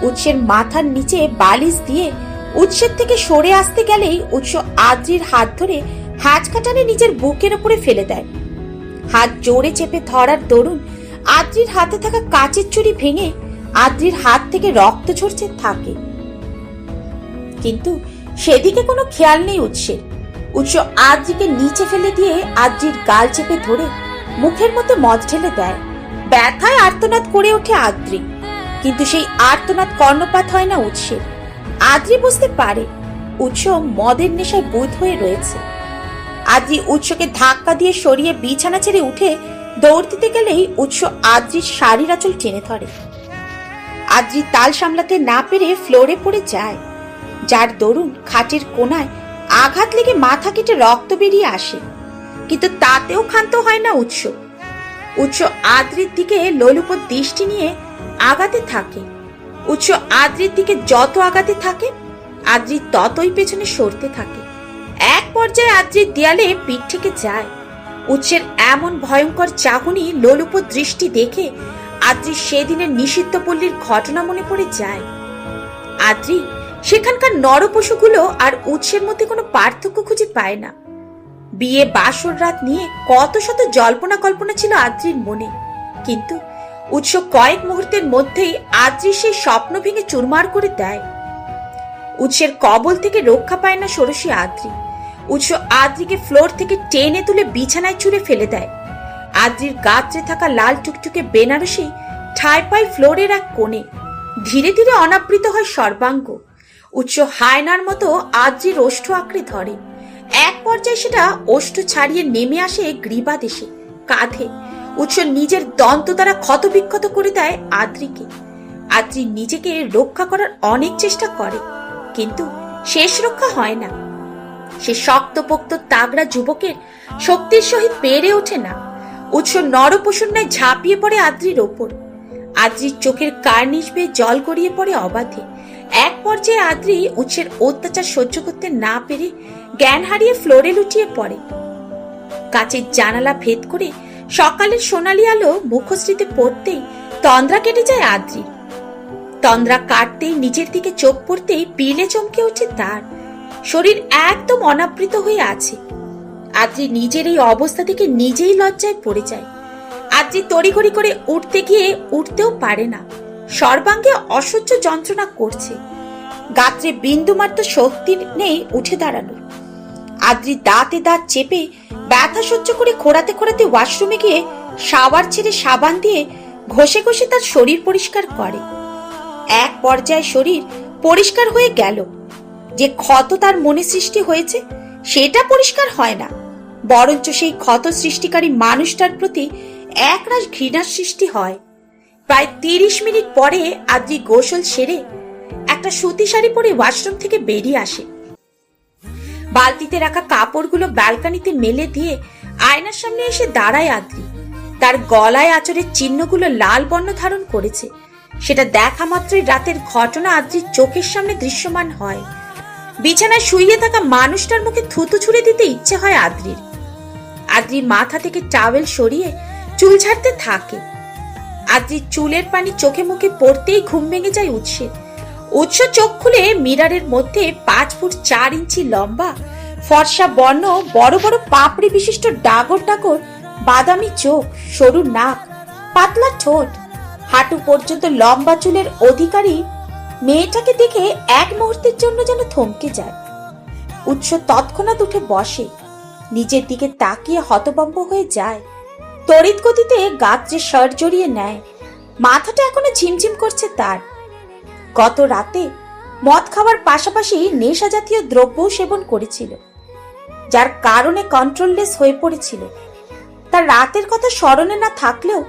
উৎসের মাথার নিচে বালিশ দিয়ে উৎসের থেকে সরে আসতে গেলেই উৎস আদ্রির হাত ধরে হ্যাঁচ কাটানে নিজের বুকের উপরে ফেলে দেয়। হাত জোরে চেপে ধরার দরুন আদ্রির হাতে থাকা কাচের চুড়ি ভেঙে আদ্রির হাত থেকে রক্ত ঝরতে থাকে। কিন্তু সেদিকে কোনো খেয়াল নেই উৎসের। উৎস আদ্রিকে নিচে ফেলে দিয়ে আদ্রির গাল চেপে ধরে মুখের মধ্যে মদ ঢেলে দেয়। ব্যথায় আর্তনাদ করে ওঠে আদ্রি, কিন্তু সেই আর্তনাদ কর্ণপাত হয় না উৎসের। আদ্রি বুঝতে পারে উৎস মদের নেশায় বুঁদ হয়ে রয়েছে। আদ্রি উৎসকে ধাক্কা দিয়ে সরিয়ে বিছানা ছেড়ে উঠে দৌড় দিতে গেলেই উৎস আদ্রির শাড়ির আঁচল টেনে ধরে। আদ্রি তাল সামলাতে না পেরে ফ্লোরে পড়ে যায়, যার দরুন খাটের কোনায় আঘাত লেগে মাথা কেটে রক্ত বেরিয়ে আসে। কিন্তু তাতেও ক্ষান্ত হয় না উৎস আদ্রির দিকে লোলুপ দৃষ্টি নিয়ে আগাতে থাকে। উৎস আদ্রির দিকে যত আগাতে থাকে আদ্রি ততই পেছনে সরতে থাকে। এক পর্যায়ে আদ্রির দেয়ালে পিঠ থেকে যায়। উৎসের এমন ভয়ঙ্কর চাহনি লোলুপ দৃষ্টি দেখে আদ্রি সেদিনের নিষিদ্ধ পল্লীর ঘটনা মনে পড়ে যায়। আদ্রি সেখানকার নরপশুগুলো আর উৎসের মধ্যে কোনো পার্থক্য খুঁজে পায় না। বিয়ে বাসর রাত নিয়ে কত শত জল্পনা কল্পনা ছিল আদ্রির মনে, কিন্তু উৎস কয়েক মুহূর্তের মধ্যেই আদ্রি সেই স্বপ্ন ভেঙে চুরমার করে দেয়। উৎসের কবল থেকে রক্ষা পায় না ষোড়শী আদ্রি। উৎস আদ্রিকে ফ্লোর থেকে টেনে তুলে বিছানায় ছুঁড়ে ফেলে দেয়। আদ্রির গাত্রে থাকা লাল টুকটুকে বেনারসি ঠায় পায় ফ্লোরের এক কোণে। ধীরে ধীরে অনাবৃত হয় সর্বাঙ্গ। উৎস হায়নার মতো আদ্রির ওষ্ঠ আঁকড়ে ধরে। এক পর্যায়ে সেটা ওষ্ঠ ছাড়িয়ে নেমে আসে গ্রীবা দেশে কাঁধে। উৎস নিজের দন্ত দ্বারা ক্ষতবিক্ষত করে দেয় আদ্রিকে। আদ্রি নিজেকে রক্ষা করার অনেক চেষ্টা করে, কিন্তু শেষ রক্ষা হয় না। সে শক্তপোক্ত তাগড়া যুবকের শক্তির সহিত পেরে ওঠে না। উৎস নরপশুর ন্যায় ঝাঁপিয়ে পড়ে আদ্রির ওপর। আদ্রির চোখের কার্নিশ বেয়ে জল গড়িয়ে পড়ে অবাধে। এক পর্যায়ে আদ্রি উৎসের অত্যাচার সহ্য করতে না পেরে জ্ঞান হারিয়ে ফ্লোরে লুটিয়ে পড়ে। কাচের জানালা ভেদ করে সকালের সোনালি আলো মুখশ্রীতে পড়তেই তন্দ্রা কেটে যায় আদ্রির। তন্দ্রা কাটতেই নিজের দিকে চোখ পড়তেই পিলে চমকে ওঠে তার। শরীর একদম অনাবৃত হয়ে আছে। আদ্রি নিজের এই অবস্থা থেকে নিজেই লজ্জায় পড়ে যায়। আদ্রি তড়িঘড়ি করে উঠতে গিয়ে উঠতেও পারে না। সর্বাঙ্গে অসহ্য যন্ত্রণা করছে। গাত্রে বিন্দুমাত্র শক্তি নেই উঠে দাঁড়ানোর। আদ্রি দাঁতে দাঁত চেপে ব্যথা সহ্য করে খোঁড়াতে খোঁড়াতে ওয়াশরুমে গিয়ে শাওয়ার ছেড়ে সাবান দিয়ে ঘষে ঘষে তার শরীর পরিষ্কার করে। এক পর্যায়ে শরীর পরিষ্কার হয়ে গেল। যে ক্ষত তার মনে সৃষ্টি হয়েছে সেটা পরিষ্কার হয় না, বরঞ্চ সেই ক্ষত সৃষ্টিকারী মানুষটার প্রতি একরাশ ঘৃণার সৃষ্টি হয়। প্রায় 30 মিনিট পরে আদ্রি গোসল সেরে একটা সুতি শাড়ি পরে ওয়াশরুম থেকে বেরিয়ে আসে। বালতিতে রাখা কাপড়গুলো ব্যালকনিতে মেলে দিয়ে আয়নার সামনে এসে দাঁড়ায় আদ্রি। তার গলায় আঁচড়ের চিহ্নগুলো লাল বর্ণ ধারণ করেছে। সেটা দেখা মাত্রই রাতের ঘটনা আদ্রির চোখের সামনে দৃশ্যমান হয়। বিছানায় শুইয়ে থাকা মানুষটার মুখে থুতু ছুঁড়ে দিতে ইচ্ছে হয় আদ্রির। আদ্রি মাথা থেকে টাওয়েল সরিয়ে চুল ঝাড়তে থাকে। আদ্রির চুলের পানি চোখে মুখে পড়তেই ঘুম ভেঙে যায় উৎসের। উৎস চোখ খুলে মিরারের মধ্যে 5 ফুট 4 ইঞ্চি লম্বা, ফর্সা বর্ণ, বড় বড় পাপড়ি বিশিষ্ট ডাগর ডাগর বাদামি চোখ, সরু নাক, পাতলা ঠোঁট, হাঁটু পর্যন্ত লম্বা চুলের অধিকারী মেয়েটাকে দেখে এক মুহূর্তের জন্য যেন থমকে যায়। উৎস তৎক্ষণাৎ উঠে বসে, নিজের দিকে তাকিয়ে হতভম্ব হয়ে যায়। তড়িৎ গতিতে গাত্রে শার্ট জড়িয়ে নেয়। মাথাটা এখনো ঝিমঝিম করছে তার। গত রাতে মদ খাওয়ার পাশাপাশি নেশা জাতীয় দ্রব্য সেবন করেছিল, যার কারণে কন্ট্রোললেস হয়ে পড়েছিল। তার রাতের কথা স্মরণে না থাকলেও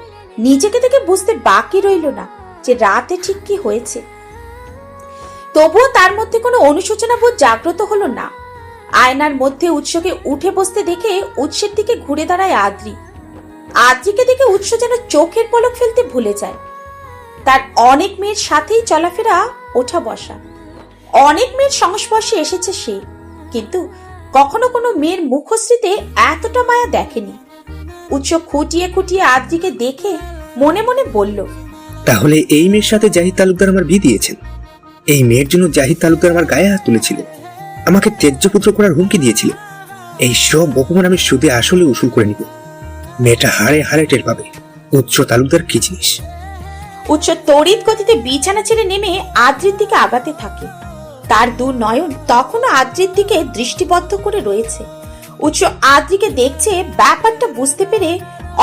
নিজেকে দেখে বুঝতে বাকি রইল না যে রাতে ঠিক কি হয়েছে। তবুও তার মধ্যে কোনো অনুশোচনা বোধ জাগ্রত হলো না। আয়নার মধ্যে উৎসকে উঠে বসতে দেখে উৎসের দিকে ঘুরে দাঁড়ায় আদ্রি। আদ্রিকে দেখে উৎস যেন চোখের পলক ফেলতে ভুলে যায়। তার অনেক মেয়ের সাথেই চলাফেরা, ওঠা বসা, অনেক মেয়ের সংস্পর্শে এসেছে সে, কিন্তু কখনো কোনো মেয়ের মুখশ্রীতে এতটা মায়া দেখেনি। উৎস খুঁটিয়ে খুঁটিয়ে আদ্রিকে দেখে মনে মনে বলল, তাহলে এই মেয়ের সাথে জাহিদ তালুকদার আমার বিয়ে দিয়েছেন। এই মেয়ের জন্য জাহিদ তালুকদার আমার গায়ে হাত তুলেছিল, আমাকে ত্যায্যপুত্র করার হুমকি দিয়েছিল। এই সব অপমান আমি সুদে আসলে উসুল করে নিব। মেয়েটা হাড়ে হাড়ে টের পাবে উৎস তালুকদার কি জিনিস। উৎস তড়িৎ গতিতে বিছানা ছেড়ে নেমে আদ্রির দিকে আগাতে থাকে। তার দু নয়ন তখনও আদ্রির দিকে দৃষ্টিবদ্ধ করে রয়েছে। উৎস আদ্রিকে দেখছে, ব্যাপারটা বুঝতে পেরে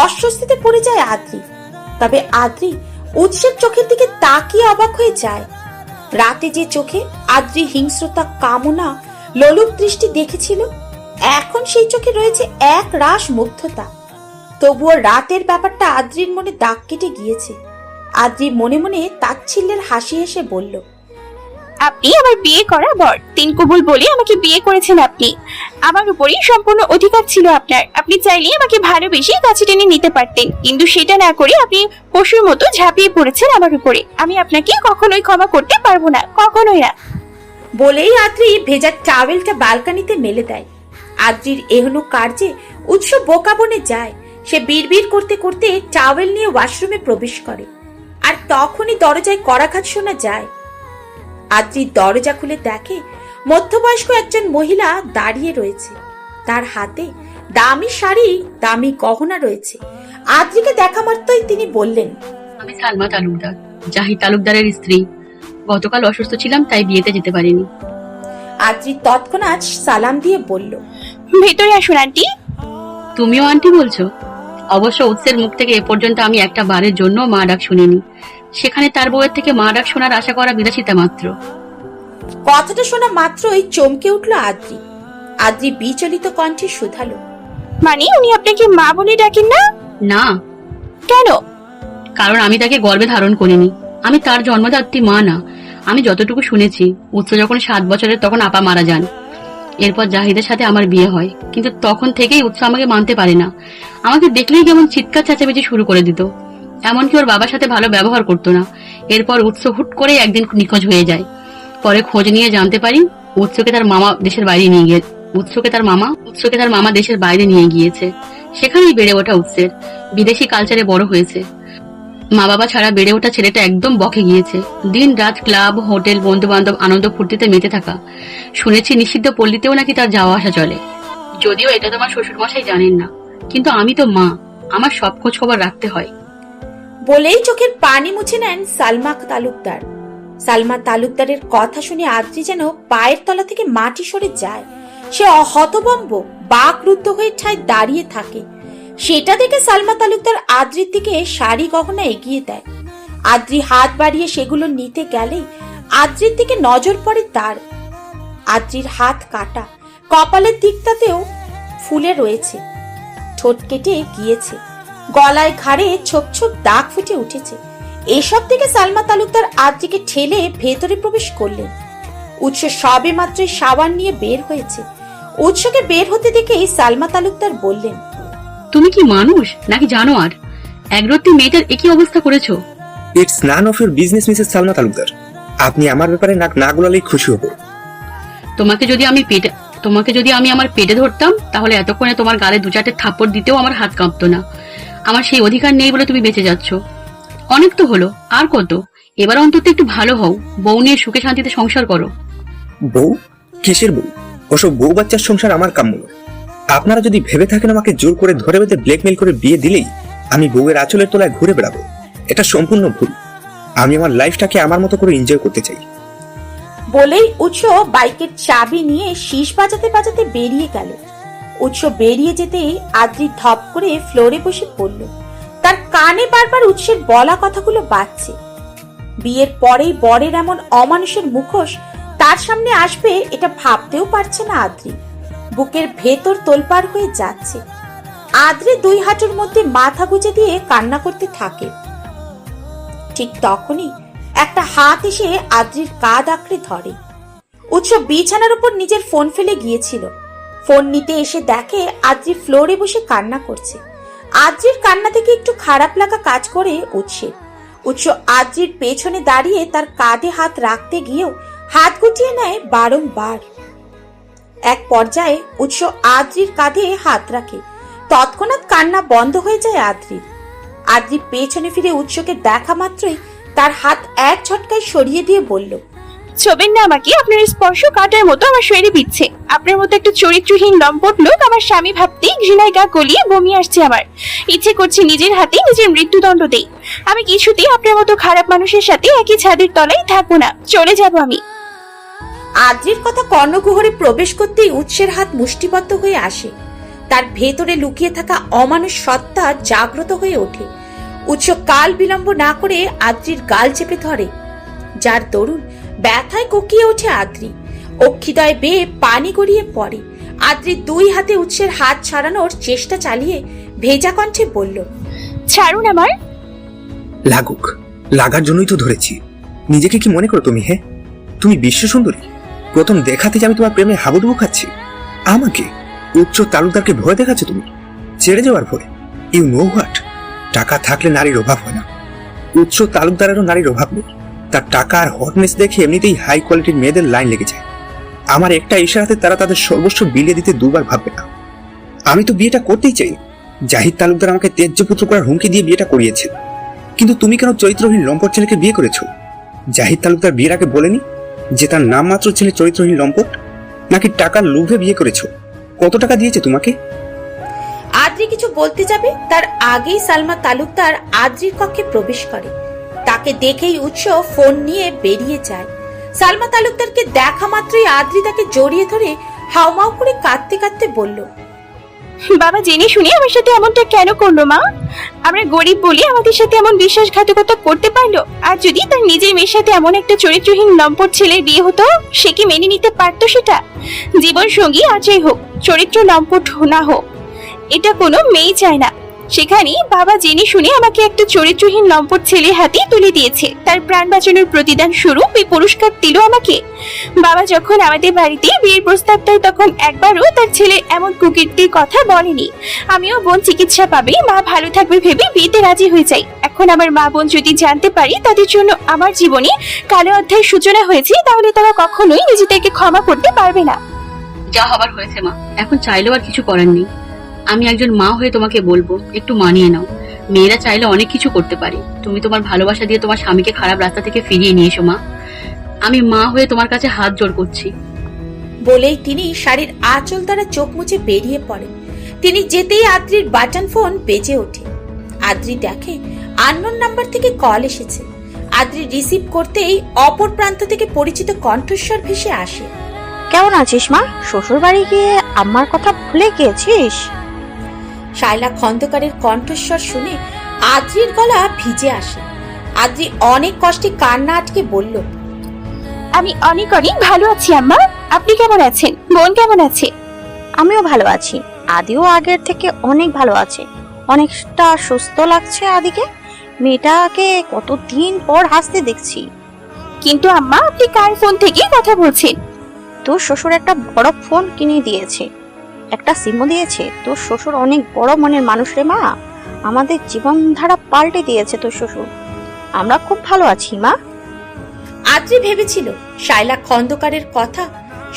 অস্বস্তিতে পড়ে যায় আদ্রি। তবে আদ্রি উৎসের চোখের দিকে তাকিয়ে অবাক হয়ে যায়। রাতে যে চোখে আদ্রি হিংস্রতা, কামনা, লোলুপ দৃষ্টি দেখেছিল, এখন সেই চোখে রয়েছে এক রাশ মুগ্ধতা। তবুও রাতের ব্যাপারটা আদ্রির মনে দাগ কেটে গিয়েছে। আদ্রি মনে মনে তাচ্ছিল্যের হাসি হেসে বলল, আপনি আমার বিয়ে করা বর, তিন কবুল বলে আমাকে বিয়ে করেছেন আপনি। আমার উপরই সম্পূর্ণ অধিকার ছিল আপনার। আপনি চাইলে আমাকে ভালোবেসে কাছে টেনে নিতে পারতেন, কিন্তু সেটা না করে আপনি পশুর মতো ঝাঁপিয়ে পড়েছেন আমার উপরে। আমি আপনাকে কখনোই ক্ষমা করতে পারবো না, কখনোই না। বলেই আদ্রি ভেজা টাওয়েলটা ব্যালকনিতে মেলে দেয়। আদ্রির এহন কার্যে উৎস বোকা বনে যায়। সে বিড়বিড় করতে করতে টাওয়েল নিয়ে ওয়াশরুমে প্রবেশ করে, আর তখনই দরজায় কড়াঘাত শোনা যায়। আদ্রি দরজা খুলে দেখে মধ্যবয়স্ক একজন মহিলা দাঁড়িয়ে রয়েছে। তার হাতে দামি শাড়ি, দামি গহনা রয়েছে। আদ্রিকে দেখা মাত্রই তিনি বললেন, আমি সালমা তালুকদার, জাহিদ তালুকদারের স্ত্রী। গতকাল অসুস্থ ছিলাম, তাই বিয়েতে যেতে পারিনি। আদ্রি তৎক্ষণাৎ সালাম দিয়ে বলল, ভেতরে আসুন আন্টি। তুমিও আন্টি বলছো? অবশ্য উৎসের মুখ থেকে এ পর্যন্ত আমি একটা বারের জন্য মা ডাক শুনিনি। সেখানে তার বউয়ের থেকে মা ডাক শোনার আশা করা বিলাসিতা মাত্র। কথাটা শোনা মাত্রই চমকে উঠল আদ্রি। আদ্রি বিচলিত কণ্ঠে শুধালো, মানে উনি আপনাকে মা বলে ডাকেন না? না। কেন? কারণ আমি তাকে গর্ভে ধারণ করিনি। আমি তার জন্মদাত্রী মা না। আমি যতটুকু শুনেছি, উৎস যখন 7 বছরের তখন আপা মারা যান। এরপর জাহিদের সাথে আমার বিয়ে হয়, কিন্তু তখন থেকেই উৎস আমাকে মানতে পারে না। আমাকে দেখলেই কেমন চিৎকার চেঁচামেচি শুরু করে দিত। এমনকি ওর বাবার সাথে ভালো ব্যবহার করতো না। এরপর উৎস হুট করে একদিন নিখোঁজ হয়ে যায়। পরে খোঁজ নিয়ে জানতে পারি উৎসকে তার মামা দেশের বাইরে নিয়ে গিয়েছে। সেখানেই বেড়ে ওঠা উৎসের। বিদেশি কালচারে বড় হয়েছে। মা বাবা ছাড়া বেড়ে ওঠা ছেলেটা একদম বকে গিয়েছে। দিন রাত ক্লাব, হোটেল, বন্ধু বান্ধব, আনন্দ ফুর্তিতে মেতে থাকা। শুনেছি নিষিদ্ধ পল্লীতেও নাকি তার যাওয়া আসা চলে। যদিও এটা তোমার শ্বশুর মশাই জানেন না, কিন্তু আমি তো মা, আমার সব খোঁজ খবর রাখতে হয়। বলেই চোখের পানি মুছে নেন সালমা তালুকদার। সালমা তালুকদারের কথা শুনে আদ্রি যেন পায়ের তলা থেকে মাটি সরে যায়। সে হতভম্ব, বাকরুদ্ধ হয়ে ঠায় দাঁড়িয়ে থাকে। সেটা দেখে সালমা তালুকদার আদ্রির দিকে শাড়ি গহনা এগিয়ে দেয়। আদ্রি হাত বাড়িয়ে সেগুলো নিতে গেলেই আদ্রির দিকে নজর পড়ে তার। আদ্রির হাত কাটা, কপালের দিকটাতেও ফুলে রয়েছে, ঠোঁট কেটে গিয়েছে, গলায় ঘাড়ে ছোপ ছোপ দাগ ফুটে উঠেছে। এসব থেকে সালমা তালুকদার আদ্রিকে ঠেলে ভেতরে প্রবেশ করলেন। উৎস সবে মাত্রই সাবান নিয়ে বের হয়েছে। উৎসকে বের হতে দেখেই সালমা তালুকদার বললেন, তুমি কি মানুষ নাকি জানোয়ার? একরত্তি মেয়েটার একই অবস্থা করেছো। It's none of your business Mrs Salma Talukdar. আপনি আমার ব্যাপারে নাক না গোলালেই খুশি হব। তোমাকে যদি আমি আমার পেটে ধরতাম, তাহলে এতক্ষণে তোমার গালে 2-4 থাপ্পড় দিতেও আমার হাত কাঁপতো না। আমার সেই অধিকার নেই বলে তুমি বেঁচে যাচ্ছ। অনেক তো হলো, আর কত? এবার অন্তত একটু ভালো হও, বউ নিয়ে সুখে শান্তিতে সংসার করো। বউ? কিসের বউ? ওসব বউ বাচ্চার সংসার আমার কাম্য নয়। আপনারা যদি ভেবে থাকেন আমাকে জোর করে ধরে বেঁধে ব্ল্যাকমেল করে বিয়ে দিলেই আমি বউয়ের আঁচলের তলায় ঘুরে বেড়াবো, এটা সম্পূর্ণ ভুল। আমি আমার লাইফটাকে আমার মতো করে এনজয় করতে চাই। বলেই উৎস বাইকের চাবি নিয়ে শীষ বাজাতে বাজাতে বেরিয়ে গেল। উৎস বেরিয়ে যেতেই আদ্রি ধপ করে ফ্লোরে বসে পড়ল। তার কানে বারবার উৎসের বলা কথাগুলো বাজছে। বিয়ের পরেই বরের এমন অমানুষের মুখোশ তার সামনে আসবে, এটা ভাবতেও পারছে না আদ্রি। বুকের ভেতর তোলপাড় হয়ে যাচ্ছে। আদ্রি 2 হাঁটুর মধ্যে মাথা গুজে দিয়ে কান্না করতে থাকে। ঠিক তখনই একটা হাত এসে আদ্রির কাঁধ আঁকড়ে ধরে। উৎস বিছানার উপর নিজের ফোন ফেলে গিয়েছিল। ফোন নিতে এসে দেখে আদ্রি ফ্লোরে বসে কান্না করছে। আদ্রির কান্না থেকে একটু খারাপ লাগা কাজ করে উৎসের। উৎস আদ্রির পেছনে দাঁড়িয়ে তার কাঁধে হাত রাখতে গিয়েও হাত গুটিয়ে নেয় বারংবার। এক পর্যায়ে উৎস আদ্রির কাঁধে হাত রাখে। তৎক্ষণাৎ কান্না বন্ধ হয়ে যায় আদ্রির। আদ্রি পেছনে ফিরে উৎসকে দেখা মাত্রই তার হাত এক ঝটকায় সরিয়ে দিয়ে বলল, ছবেন না আমাকে, আপনার স্পর্শ কাটার মতো আমার শরীরে বিচ্ছে। আপনার মতো একটা চরিত্রহীন লম্পট লোক আমার স্বামী ভাবতেই ঘৃণায় গা গলিয়ে বমি আসছে আমার। ইচ্ছে করছে নিজের হাতে নিজের মৃত্যুদণ্ড দেই। আমি কিছুতেই আপনার মতো খারাপ মানুষের সাথে একই ছাদের তলায় থাকবো না, চলে যাব আমি। আদ্রির কথা কর্ণকুহরে প্রবেশ করতেই উৎসের হাত মুষ্টিবদ্ধ হয়ে আসে। তার ভেতরে লুকিয়ে থাকা অমানুষ সত্তা জাগ্রত হয়ে ওঠে। উৎস কাল বিলম্ব না করে আদ্রির গাল চেপে ধরে, যার দরুন ব্যথায় কুকিয়ে ওঠে আদ্রি। অক্ষিদয় বেয়ে পানি গড়িয়ে পড়ে। আদ্রি দুই হাতে উৎসের হাত ছাড়ানোর চেষ্টা চালিয়ে ভেজা কণ্ঠে বলল, ছাড়ুন আমার। লাগুক, লাগার জন্যই তো ধরেছি। নিজেকে কি মনে করো তুমি? হ্যাঁ, তুমি বিশ্ব সুন্দরী। প্রথম দেখাতে যে আমি তোমার প্রেমে হাবুডুবু খাচ্ছি, আমাকে উচ্চ তালুকদারকে ভয় দেখাচ্ছ তুমি, ছেড়ে যাওয়ার ভয়। You know what? টাকা থাকলে নারীর অভাব হয় না। উচ্চ তালুকদারেরও নারীর অভাব নেই। তার টাকা আর হটনেস দেখে এমনিতেই হাই কোয়ালিটির মেয়েদের লাইন লেগে যায়। আমার একটা ইশারাতে তারা তাদের সর্বস্ব বিলিয়ে দিতে দুবার ভাববে না। আমি তো বিয়েটা করতেই চাই। জাহিদ তালুকদার আমাকে ত্যায্যপুত্র করার হুমকি দিয়ে বিয়েটা করিয়েছে, কিন্তু তুমি কেন চরিত্রহীন লম্পট ছেলেকে বিয়ে করেছো? জাহিদ তালুকদার বিয়ের আগে বলেনি যে তার নাম মাত্র ছেলে চরিত্রহীন লম্পট? নাকি টাকার লোভে বিয়ে করেছো? কত টাকা দিয়েছে তোমাকে? আদ্রি কিছু বলতে যাবে তার আগেই সালমা তালুকদার আদ্রির কক্ষে প্রবেশ করে। তাকে দেখেই উৎস ফোন নিয়ে বেরিয়ে যায়। সালমা তালুকদারকে দেখা মাত্রই আদ্রি তাকে জড়িয়ে ধরে হাউমাউ করে কাঁদতে কাঁদতে বলল, বাবা জেনে শুনে আমার সাথে এমনটা কেন করলো মা? আমরা গরিব বলে আমাদের সাথে এমন বিশ্বাসঘাতকতা করতে পারলো। আর যদি তার নিজের মেয়ের সাথে এমন একটা চরিত্রহীন লম্পট ছেলের বিয়ে হতো, সে কি মেনে নিতে পারতো সেটা? জীবন সঙ্গী আর যাই হোক, চরিত্র লম্পট না হোক, এটা কোনো মেয়ে চায় না। সেখানে বাবা জেনে শুনে আমাকে একটা চরিত্রহীন লম্পট ছেলের হাতে তুলে দিয়েছে। তার প্রাণ বাঁচানোর প্রতিদান স্বরূপ এই পুরস্কার দিল আমাকে। বাবা যখন আমাদের বাড়িতে বিয়ের প্রস্তাব দেয়, তখন একবারও তার ছেলে এমন কুকীর্তির কথা বলেনি। আমিও বোন চিকিৎসা পাবে, মা ভালো থাকবে ভেবে বিয়েতে রাজি হয়ে যাই। এখন আমার মা বোন যদি জানতে পারি তাদের জন্য আমার জীবনে কালো অধ্যায়ের সূচনা হয়েছে, তাহলে তারা কখনোই নিজেদেরকে ক্ষমা করতে পারবে না। যা হবার হয়েছে মা, এখন চাইলেও আর কিছু করার নেই। আমি একজন মা হয়ে তোমাকে বলবো, একটু মানিয়ে নাও। মেয়েরা চাইলে অনেক কিছু করতে পারে। তুমি তোমার ভালোবাসা দিয়ে তোমার স্বামীকে খারাপ রাস্তা থেকে ফিরিয়ে নিয়ে এসো মা। আমি মা হয়ে তোমার কাছে হাত জোড় করছি। বলেই তিনি শাড়ির আঁচল দ্বারা চোখ মুছে বেরিয়ে পড়েন। তিনি যেতেই আদ্রির বাটন ফোন বেজে ওঠে। আদ্রি দেখে আননোন নাম্বার থেকে কল এসেছে। আদ্রি রিসিভ করতেই অপর প্রান্ত থেকে পরিচিত কণ্ঠস্বর ভেসে আসে, কেমন আছিস মা? শ্বশুর বাড়ি গিয়ে আম্মার কথা ভুলে গিয়েছিস? শায়লা খন্দকারের কণ্ঠস্বর শুনে আদ্রির গলা ভিজে আসে। আদ্রি অনেক কষ্টে কান্না আটকে বলল, আমি অনেক অনেক ভালো আছি আম্মা। আপনি কেমন আছেন? বোন কেমন আছে? আমিও ভালো আছি। আদিও আগের থেকে অনেক ভালো আছে, অনেকটা সুস্থ লাগছে আদিকে। মেয়েটাকে কতদিন পর হাসতে দেখছি। কিন্তু আম্মা, আপনি কার ফোন থেকে কথা বলছেন? তোর শ্বশুর একটা বড় ফোন কিনে দিয়েছে, একটা সিমও দিয়েছে। তোর শ্বশুর অনেক বড় মনের মানুষ রে মা। আমাদের জীবনধারা পাল্টে দিয়েছে তোর শ্বশুর। আমরা খুব ভালো আছি মা। আদ্রি ভেবেছিল শায়লা খন্দকারের কথা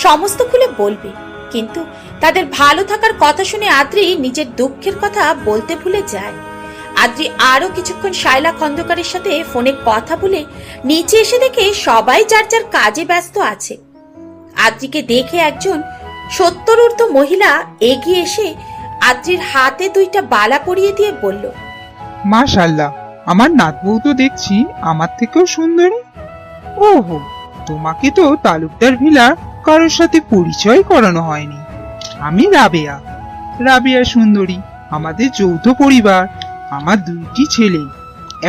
সমস্ত খুলে বলবে, কিন্তু তাদের ভালো থাকার কথা শুনে আদ্রি নিজের দুঃখের কথা বলতে ভুলে যায়। আদ্রি আরো কিছুক্ষণ শায়লা খন্দকারের সাথে ফোনে কথা বলে নিচে এসে দেখে সবাই যার যার কাজে ব্যস্ত আছে। আদ্রিকে দেখে একজন 70 ঊর্ধ্ব মহিলা এগিয়ে এসে আদ্রির হাতে দুইটা বালা পরিয়ে দিয়ে বলল, মাশাআল্লাহ, আমার নাতবউ তো দেখছি আমার থেকেও সুন্দরী। ওহো, তোমাকে তো তালুকদার ভিলার কারোর সাথে পরিচয় করানো হয়নি। আমি রাবেয়া, রাবেয়া সুন্দরী। আমাদের যৌথ পরিবার। আমার দুইটি ছেলে,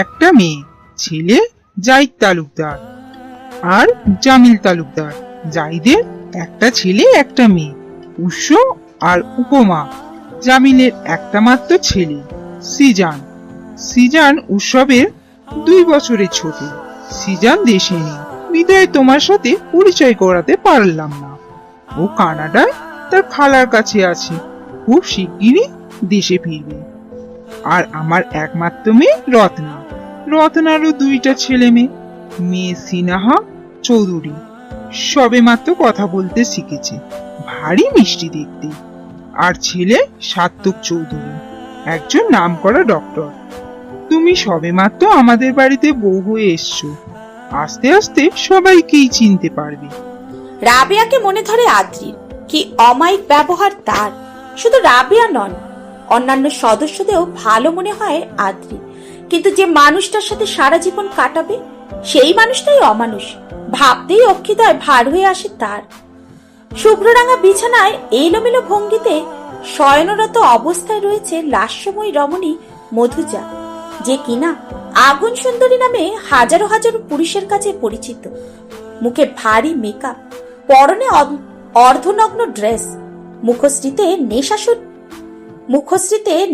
একটা মেয়ে। ছেলে জাহিদ তালুকদার আর জামিল তালুকদার। জাহিদের একটা ছেলে একটা মেয়ে, উৎস আর উপমা। জামিলের একটা মাত্র ছেলে সিজান। সিজান উৎসবের 2 বছরের ছোট। সিজান দেশে নেই, বিদায় তোমার সাথে পরিচয় করাতে পারলাম না। ও কানাডায় তার খালার কাছে আছে, খুব শিগগিরই দেশে ফিরবে। আর আমার একমাত্র মেয়ে রত্না। রত্নারও 2টা ছেলে মেয়ে। মেয়ে সিনাহা চৌধুরী সবে মাত্র কথা বলতে শিখেছে, ভারী মিষ্টি দেখতে। আর ছেলে সাত্তুক চৌধুরী, একজন নামকরা ডক্টর। তুমি সবে মাত্র আমাদের বাড়িতে বউ হয়ে এসছো, আস্তে আস্তে সবাইকেই চিনতে পারবে। রাবেয়াকে মনে ধরে আদ্রির। কি অমায়িক ব্যবহার তার! শুধু রাবেয়া নন, অন্যান্য সদস্যদেরও ভালো মনে হয় আদ্রি। কিন্তু যে মানুষটার সাথে সারা জীবন কাটাবে, সেই মানুষটাই অমানুষ ভাবতেই অক্ষিদয় ভার হয়ে আসে তার। শুভ্ররাঙা বিছানায় এলোমেলো ভঙ্গিতে শয়নরত অবস্থায় রয়েছে লাস্যময়ী রমণী মধুজা, যে কিনা আগুন সুন্দরী নামে হাজারো হাজারো পুরুষের কাছে পরিচিত। মুখে ভারী মেকআপ, পরনে অর্ধনগ্ন ড্রেস, মুখশ্রীতে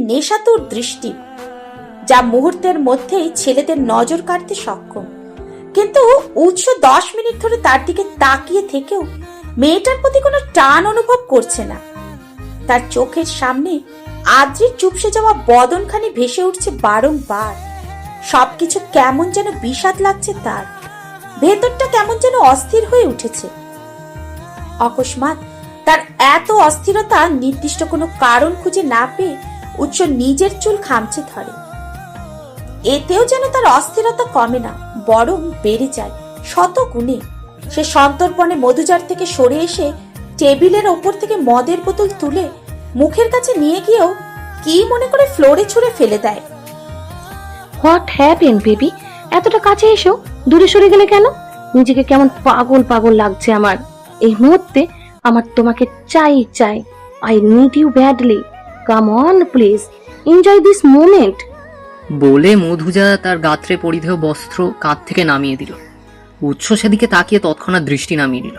নেশাতুর দৃষ্টি, যা মুহূর্তের মধ্যেই ছেলেদের নজর কাড়তে সক্ষম। কিন্তু উৎস 10 মিনিট ধরে তার দিকে তাকিয়ে থেকেও মেয়েটার প্রতি কোনো টান অনুভব করছে না। তার চোখের সামনে আদ্রির চুপসে যাওয়া বদনখানি ভেসে উঠছে বারংবার। সবকিছু কেমন যেন বিষাদ লাগছে তার, ভেতরটা কেমন যেন অস্থির হয়ে উঠেছে। অকস্মাৎ তার এত অস্থিরতা নির্দিষ্ট কোনো কারণ খুঁজে না পেয়ে উৎস নিজের চুল খামচে ধরে। এতেও যেন তার অস্থিরতা কমে না, বরং বেড়ে যায় শত গুণে। সে সন্তর্পণে মধুজার থেকে সরে এসে টেবিলের ওপর থেকে মদের বোতল তুলে মুখের কাছে নিয়ে গিয়েও কি মনে করে ফ্লোরে ছুঁড়ে ফেলে দেয়। What happen baby? এতটা কাছে এসো দূরে সরে গেলে কেন? নিজেকে কেমন পাগল পাগল লাগছে আমার এই মুহূর্তে। আমার তোমাকে চাই। I need you badly. Come on please, enjoy this moment. বলে মধুজা তার গাত্রে পরিধেয় বস্ত্র কাঁধ থেকে নামিয়ে দিল। উৎস সেদিকে তাকিয়ে তৎক্ষণাৎ দৃষ্টি নামিয়ে নিল।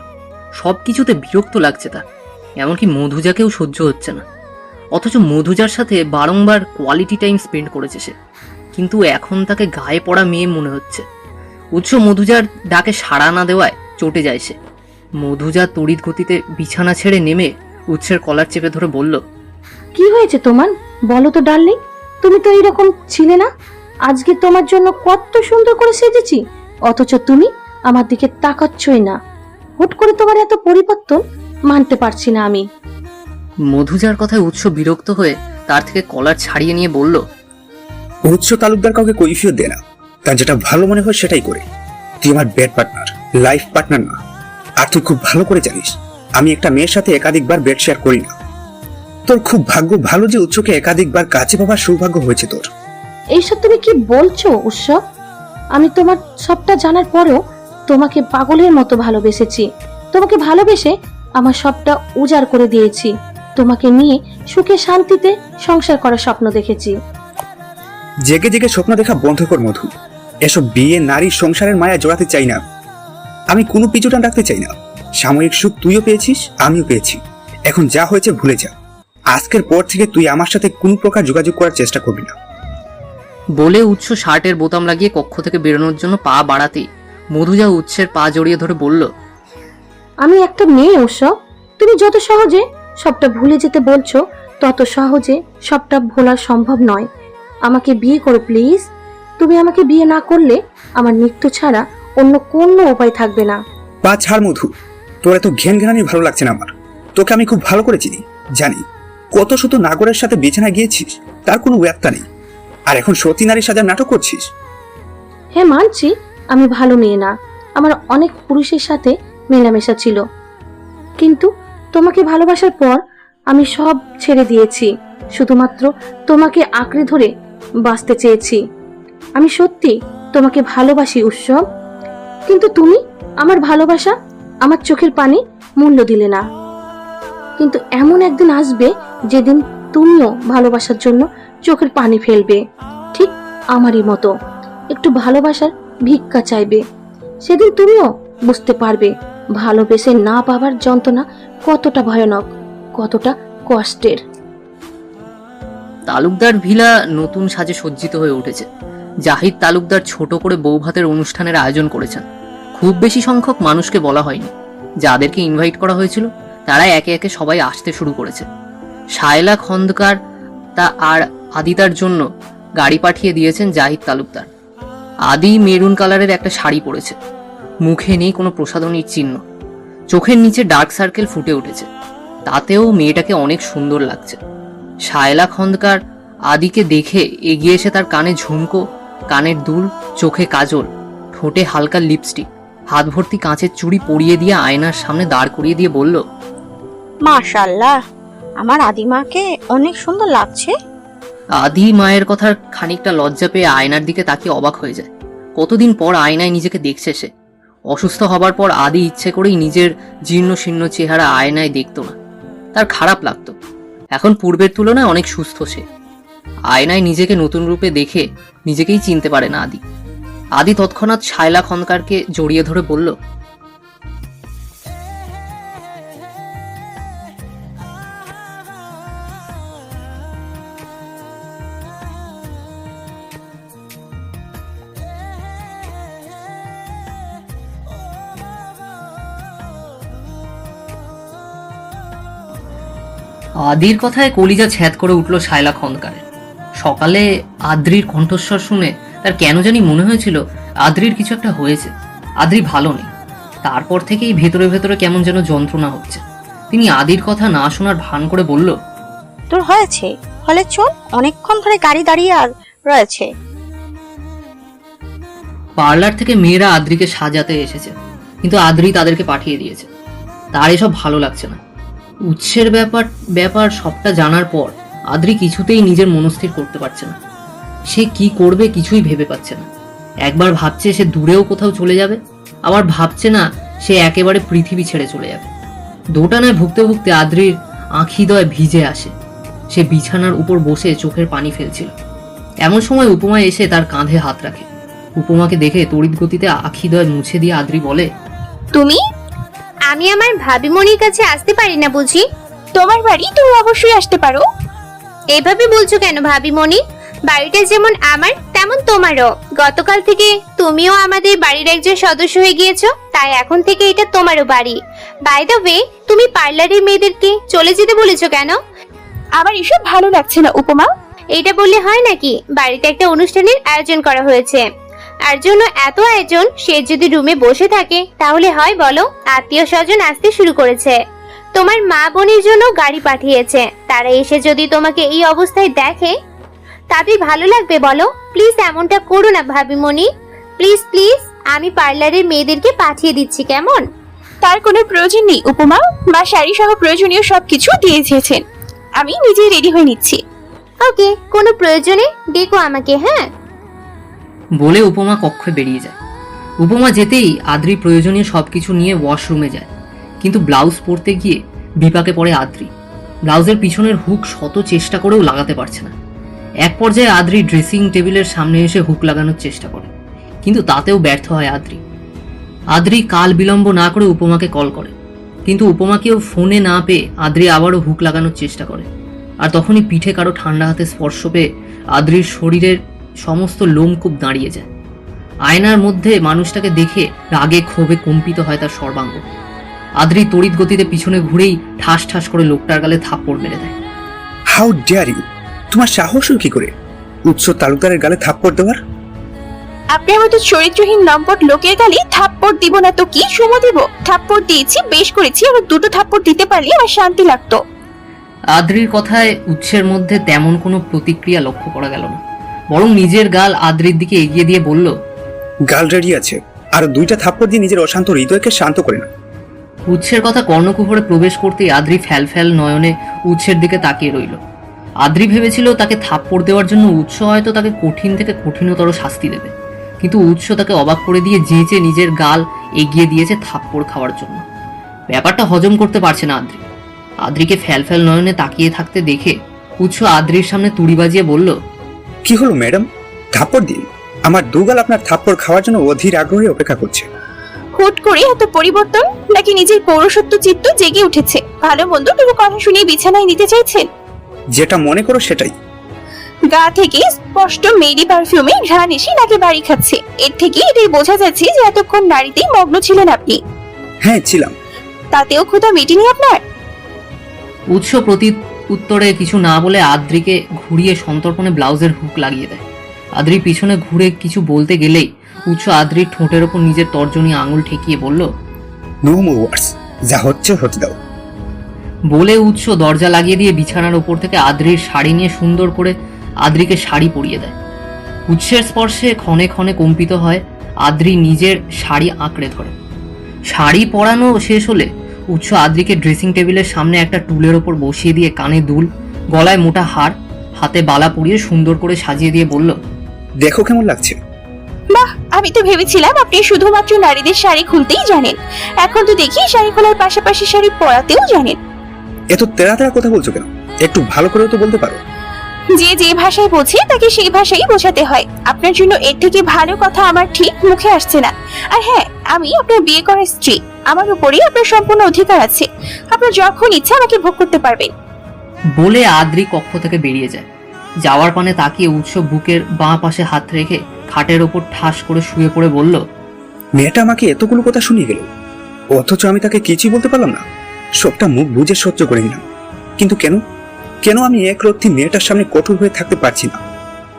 সবকিছুতে বিরক্ত লাগছে তার, এমনকি মধুজাকেও সহ্য হচ্ছে না। অথচ মধুজার সাথে বারংবার কোয়ালিটি টাইম স্পেন্ড করেছে সে, কিন্তু এখন তাকে গায়ে পড়া মেয়ে মনে হচ্ছে। উৎস মধুজার ডাকে সাড়া না দেওয়ায় চটে যায় সে। মধুজা তড়িৎ গতিতে বিছানা ছেড়ে নেমে উৎসের কলার চেপে ধরে বলল, কি হয়েছে তোমার? বলো তো ডার্লিং, তুমি তো এইরকম ছিলে না। আজকে তোমার জন্য কত সুন্দর করে সেজেছি, অথচ তুমি আমার দিকে তাকাচ্ছই না। হুট করে তোমার এত পরিবর্তন মানতে পারছি না আমি। মধুজার কথায় উৎস বিরক্ত হয়ে তার থেকে কলার ছাড়িয়ে নিয়ে বলল, উৎস তালুকদার কাউকে কৈফিয়ত দেয় না, তার যেটা ভালো মনে হয় সেটাই করে। তুই আমার বেড পার্টনার, লাইফ পার্টনার না। আর তুই খুব ভালো করে জানিস আমি একটা মেয়ের সাথে একাধিকবার বেড শেয়ার করি না। তোর খুব ভাগ্য ভালো যে উৎসকে একাধিকবার কাছে পাবার সৌভাগ্য হয়েছে তোর। এইসব তুমি কি বলছো উৎসব? আমি তোমার সবটা জানার পরেও তোমাকে পাগলের মতো ভালোবেসেছি। তোমাকে ভালোবেসে আমার সবটা উজাড় করে দিয়েছি। তোমাকে নিয়ে সুখে শান্তিতে সংসার করার স্বপ্ন দেখেছি। জেগে জেগে স্বপ্ন দেখা বন্ধ কর মধু। এসব বিয়ে নারীর সংসারের মায়া জড়াতে চাই না। আমি কোনো পিছুটান রাখতে চাই না। সাময়িক সুখ তুইও পেয়েছিস, আমিও পেয়েছি। এখন যা হয়েছে ভুলে যা। আজকের পর থেকে তুই আমার সাথে কোনো প্রকার যোগাযোগ করার চেষ্টা করবি না। বলে উৎস শার্টের বোতাম লাগিয়ে কক্ষ থেকে বেরোনোর জন্য পা বাড়াতেই মধুজা উৎসের পা জড়িয়ে ধরে বলল, আমি একটা মেয়ে উৎসব। তুমি যত সহজে সবটা ভুলে যেতে বলছো, তত সহজে সবটা ভোলা সম্ভব নয়। আমাকে বিয়ে করো প্লিজ। তুমি আমাকে বিয়ে না করলে আমার মৃত্যু ছাড়া অন্য কোনো উপায় থাকবে না। পা ছাড় মধু, তোর এত ঘ্যান ঘ্যানানি ভালো লাগছে না আমার। তোকে আমি খুব ভালো করে চিনি, জানি কত শত নাগরের সাথে বিছানায় গিয়েছিস, তার কোনো ব্যাপ্তা নেই। আর এখন সতী নারী সাজার নাটক করছিস। হ্যাঁ মানছি, আমি ভালো মেয়ে না। আমার অনেক পুরুষের সাথে মেলামেশা ছিল, কিন্তু তোমাকে ভালোবাসার পর আমি সব ছেড়ে দিয়েছি। শুধুমাত্র তোমাকে আঁকড়ে ধরে বাঁচতে চেয়েছি। আমি সত্যি তোমাকে ভালোবাসি উৎসব, কিন্তু তুমি আমার ভালোবাসা, আমার চোখের পানি মূল্য দিলে না। কিন্তু এমন একদিন আসবে যেদিন তুমিও ভালোবাসার জন্য চোখের পানি ফেলবে, ঠিক আমারই মতো একটু ভালোবাসার ভিক্ষা চাইবে। সেদিন তুমিও বুঝতে পারবে ভালোবেসে না পাবার যন্ত্রণা কতটা ভয়ানক, কতটা কষ্টের। তালুকদার ভিলা নতুন সাজে সজ্জিত হয়ে উঠেছে। জাহিদ তালুকদার ছোট করে বৌভাতের অনুষ্ঠানের আয়োজন করেছেন। খুব বেশি সংখ্যক মানুষকে বলা হয়নি। যাদেরকে ইনভাইট করা হয়েছিল তারা একে একে সবাই আসতে শুরু করেছে। শায়লা খন্দকার আর আদিতার জন্য গাড়ি পাঠিয়ে দিয়েছেন জাহিদ তালুকদার। আদি মেরুন কালারের একটা শাড়ি পরেছে, মুখে নেই কোনো প্রসাধনীর চিহ্ন, চোখের নিচে ডার্ক সার্কেল ফুটে উঠেছে, তাতেও মেয়েটাকে অনেক সুন্দর লাগছে। শায়লা খন্দকার আদিকে দেখে এগিয়ে এসে তার কানে ঝুমকো, কানের দুল, চোখে কাজল, ঠোঁটে হালকা লিপস্টিক, হাত ভর্তি কাঁচের চুড়ি পরিয়ে দিয়ে আয়নার সামনে দাঁড় করিয়ে দিয়ে বলল, মাশাআল্লাহ, আমার আদিমাকে অনেক সুন্দর লাগছে। আদি মায়ের কথার খানিকটা লজ্জা পেয়ে আয়নার দিকে তাকিয়ে অবাক হয়ে যায়। কতদিন পর আয়নায় নিজেকে দেখছে সে। অসুস্থ হবার পর আদি ইচ্ছে করেই নিজের জীর্ণ শীর্ণ চেহারা আয়নায় দেখত না, তার খারাপ লাগতো। এখন পূর্বের তুলনায় অনেক সুস্থ সে। আয়নায় নিজেকে নতুন রূপে দেখে নিজেকেই চিনতে পারে না আদি। আদি তৎক্ষণাৎ শায়লা খন্দকারকে জড়িয়ে ধরে বলল, আদির কথায় কলিজা ছ্যাদ করে উঠল শায়লা খন্দকারের। সকালে আদ্রির কণ্ঠস্বর শুনে তার কেন জানি মনে হয়েছিল আদ্রির কিছু একটা হয়েছে, আদ্রি ভালো নেই। তারপর থেকেই ভেতরে ভেতরে কেমন যেন যন্ত্রণা হচ্ছে। তিনি আদির কথা না শোনার ভান করে বলল, তোর হয়েছে হলে চল, অনেকক্ষণ ধরে গাড়ি দাঁড়িয়ে আর রয়েছে। পার্লার থেকে মেয়েরা আদ্রিকে সাজাতে এসেছে, কিন্তু আদ্রি তাদেরকে পাঠিয়ে দিয়েছে। তার এসব ভালো লাগছে না। উৎসের ব্যাপার সবটা জানার পর আদ্রি কিছুতেই নিজের মনস্থির করতে পারছে না। সে কি করবে কিছুই ভেবে পাচ্ছে না। একবার ভাবছে সে দূরেও কোথাও চলে যাবে, আবার ভাবছে না সে একেবারে পৃথিবী ছেড়ে চলে যাবে। দোটানায় ভুগতে ভুগতে আদ্রির আঁখিদয় ভিজে আসে। সে বিছানার উপর বসে চোখের পানি ফেলছিল। এমন সময় উপমা এসে তার কাঁধে হাত রাখে। উপমাকে দেখে তড়িৎ গতিতে আঁখিদয় মুছে দিয়ে আদ্রি বলে, তুমি? আমি আমার ভাবিমণির কাছে আসতে পারি না বুঝি? তোমার বাড়ি তুমি অবশ্যই আসতে পারো। এভাবে বলছো কেন ভাবিমণি? বাড়িটা যেমন আমার তেমন তোমারও। গতকাল থেকে তুমিও আমাদের বাড়ির একজন সদস্য হয়ে গিয়েছো, তাই এখন থেকে এটা তোমারও বাড়ি। বাই দ্য ওয়ে, তুমি পার্লারের মেয়েদেরকে চলে যেতে বলেছো কেন? আমার এসব ভালো লাগছে না উপমা। এটা বললে হয় নাকি? বাড়িতে একটা অনুষ্ঠানের আয়োজন করা হয়েছে, আর জন্য এত আয়োজন, সে যদি রুমে বসে থাকে তাহলে হয় বলো? আত্মীয় স্বজন আসতে শুরু করেছে, তোমার মা বোনের জন্য গাড়ি পাঠিয়েছে। তারা এসে যদি তোমাকে এই অবস্থায় দেখে তাদের ভালো লাগবে বলো? প্লিজ এমনটা করো না ভাবিমণি, প্লিজ প্লিজ। আমি পার্লারের মেয়েদেরকে পাঠিয়ে দিচ্ছি, কেমন? তার কোনো প্রয়োজন নেই উপমা। মা শাড়ি সহ প্রয়োজনীয় সবকিছু দিয়ে দিয়েছেন, আমি নিজেই রেডি হয়ে নিচ্ছি। ওকে, কোনো প্রয়োজনে ডেকো আমাকে, হ্যাঁ? বলে উপমা কক্ষে বেরিয়ে যায়। উপমা যেতেই আদ্রি প্রয়োজনীয় সবকিছু নিয়ে ওয়াশরুমে যায়, কিন্তু ব্লাউজ পরতে গিয়ে বিপাকে পড়ে আদ্রি। ব্লাউজের পিছনের হুক শত চেষ্টা করেও লাগাতে পারছে না। এক পর্যায়ে আদ্রি ড্রেসিং টেবিলের সামনে এসে হুক লাগানোর চেষ্টা করে, কিন্তু তাতেও ব্যর্থ হয় আদ্রি কাল বিলম্ব না করে উপমাকে কল করে, কিন্তু উপমাকেও ফোনে না পেয়ে আদ্রি আবারও হুক লাগানোর চেষ্টা করে। আর তখনই পিঠে কারো ঠান্ডা হাতে স্পর্শ পেয়ে আদ্রির শরীরের সমস্ত লোমকূপ দাঁড়িয়ে যায়। আয়নার মধ্যে মানুষটাকে দেখে রাগে ক্ষোভে কম্পিত হয় তার সর্বাঙ্গ। আদ্রি তড়িৎ গতিতে পিছনে ঘুরেই ঠাস ঠাস করে লোকটার গালে থাপ্পড় মেরে দেয়। How dare you! তোমার সাহস কি করে উৎস তালুকদারের গালে থাপ্পড় দেওয়ার? আপনার মতো চরিত্রহীন লম্পট লোকের গালে থাপ্পড় দিব না তো কি সুমো দিব? থাপ্পড় দিয়েছি, বেশ করেছি, আর দুটো থাপ্পড় দিতে পারলে আমার শান্তি লাগতো। আদ্রির কথায় উৎসের মধ্যে তেমন কোনো প্রতিক্রিয়া লক্ষ্য করা গেল না, বরং নিজের গাল আদ্রির দিকে এগিয়ে দিয়ে বলল, গাল রেডি আছে, আর দুইটা থাপ্পড় দিয়ে নিজের অশান্ত হৃদয়কে শান্ত করে না। উৎসের কথা কর্ণকুহরে প্রবেশ করতেই আদ্রি ফ্যাল নয়নে উৎসের দিকে তাকিয়ে রইল। আদ্রি ভেবেছিল তাকে থাপ্পড় দেওয়ার জন্য উৎস হয়তো তাকে কঠিন থেকে কঠিনতর শাস্তি দেবে, কিন্তু উৎস তাকে অবাক করে দিয়ে যেচে নিজের গাল এগিয়ে দিয়েছে থাপ্পড় খাওয়ার জন্য। ব্যাপারটা হজম করতে পারছে না আদ্রি। আদ্রিকে ফ্যাল নয়নে তাকিয়ে থাকতে দেখে উৎস আদ্রির সামনে তুড়ি বাজিয়ে বলল, কি হলো ম্যাডাম? থাপ্পড় দিন। আমার দুগাল আপনার থাপ্পড় খাওয়ার জন্য অধীর আগ্রহে অপেক্ষা করছে। হুট করে এত পরিবর্তন, নাকি নিজের পৌরসত্ব চিত্ত জেগে উঠেছে? ভালো মন্দ দুটো কথা শুনিয়ে বিছানায় নিতে চাইছেন? যেটা মনে করো সেটাই। গা থেকে স্পষ্ট মেরি পারফিউমে ঘ্রাণ এসে নাকে বাড়ি খাচ্ছে। এর থেকে এটাই বোঝা যাচ্ছে যে এতক্ষণ নারীতেই মগ্ন ছিলেন আপনি। হ্যাঁ ছিলাম। তাতেও ক্ষুধা মেটেনি আপনার? উৎস প্রতি উত্তরে কিছু না বলে আদ্রিকে ঘুরিয়ে সন্তর্পণে ব্লাউজের হুক লাগিয়ে দেয়। আদ্রি পিছনে ঘুরে কিছু বলতে গেলেই উৎস আদ্রির ঠোঁটের ওপর নিজের তর্জনী আঙুল ঠেকিয়ে বলল, নো মোর ওয়ার্ডস, যা হচ্ছে হতে দাও। বলে উৎস দরজা লাগিয়ে দিয়ে বিছানার ওপর থেকে আদ্রির শাড়ি নিয়ে সুন্দর করে আদ্রিকে শাড়ি পরিয়ে দেয়। উৎসের স্পর্শে ক্ষণে ক্ষণে কম্পিত হয় আদ্রি নিজের শাড়ি আঁকড়ে ধরে। শাড়ি পরানো শেষ হলে উৎস আদ্রিকে ড্রেসিং টেবিলের সামনে একটা টুলের ওপর বসিয়ে দিয়ে কানে দুল, গলায় মোটা হার, হাতে বালা পরিয়ে সুন্দর করে সাজিয়ে দিয়ে বলল, দেখো কেমন লাগছে। বাহ, আমি তো ভেবেছিলাম আপনি শুধুমাত্র নারীদের শাড়ি খুলতেই জানেন, এখন তো দেখি শাড়ি খোলার পাশাপাশি শাড়ি পরাতেও জানেন। এত তেরা কথা বলছো কেন? একটু ভালো করেও তো বলতে পারো। যে যে ভাষায় বোঝে তাকে সেই ভাষাই বোঝাতে হয়। আপনার জন্য এর থেকে ভালো কথা আমার ঠিক মুখে আসছে না। আর হ্যাঁ, আমি আপনার বিয়ে করা স্ত্রী, আমার উপরে আপনার সম্পূর্ণ অধিকার আছে। আপনার যখন ইচ্ছা আমাকে ভোগ করতে পারবেন। বলে আদ্রি কক্ষ থেকে বেরিয়ে যায়। যাওয়ার পানে তাকিয়ে উৎস বুকের বাঁ পাশে হাত রেখে খাটের ওপর ঠাস করে শুয়ে পড়ে বলল, মেয়েটা আমাকে এতগুলো কথা শুনিয়ে গেল, অথচ আমি তাকে কিছুই বলতে পারলাম না। সবটা মুখ বুঝে সহ্য করে নিলাম, কিন্তু কেন কেন আমি একরত্তি মেয়েটার সামনে কঠোর হয়ে থাকতে পারছি না?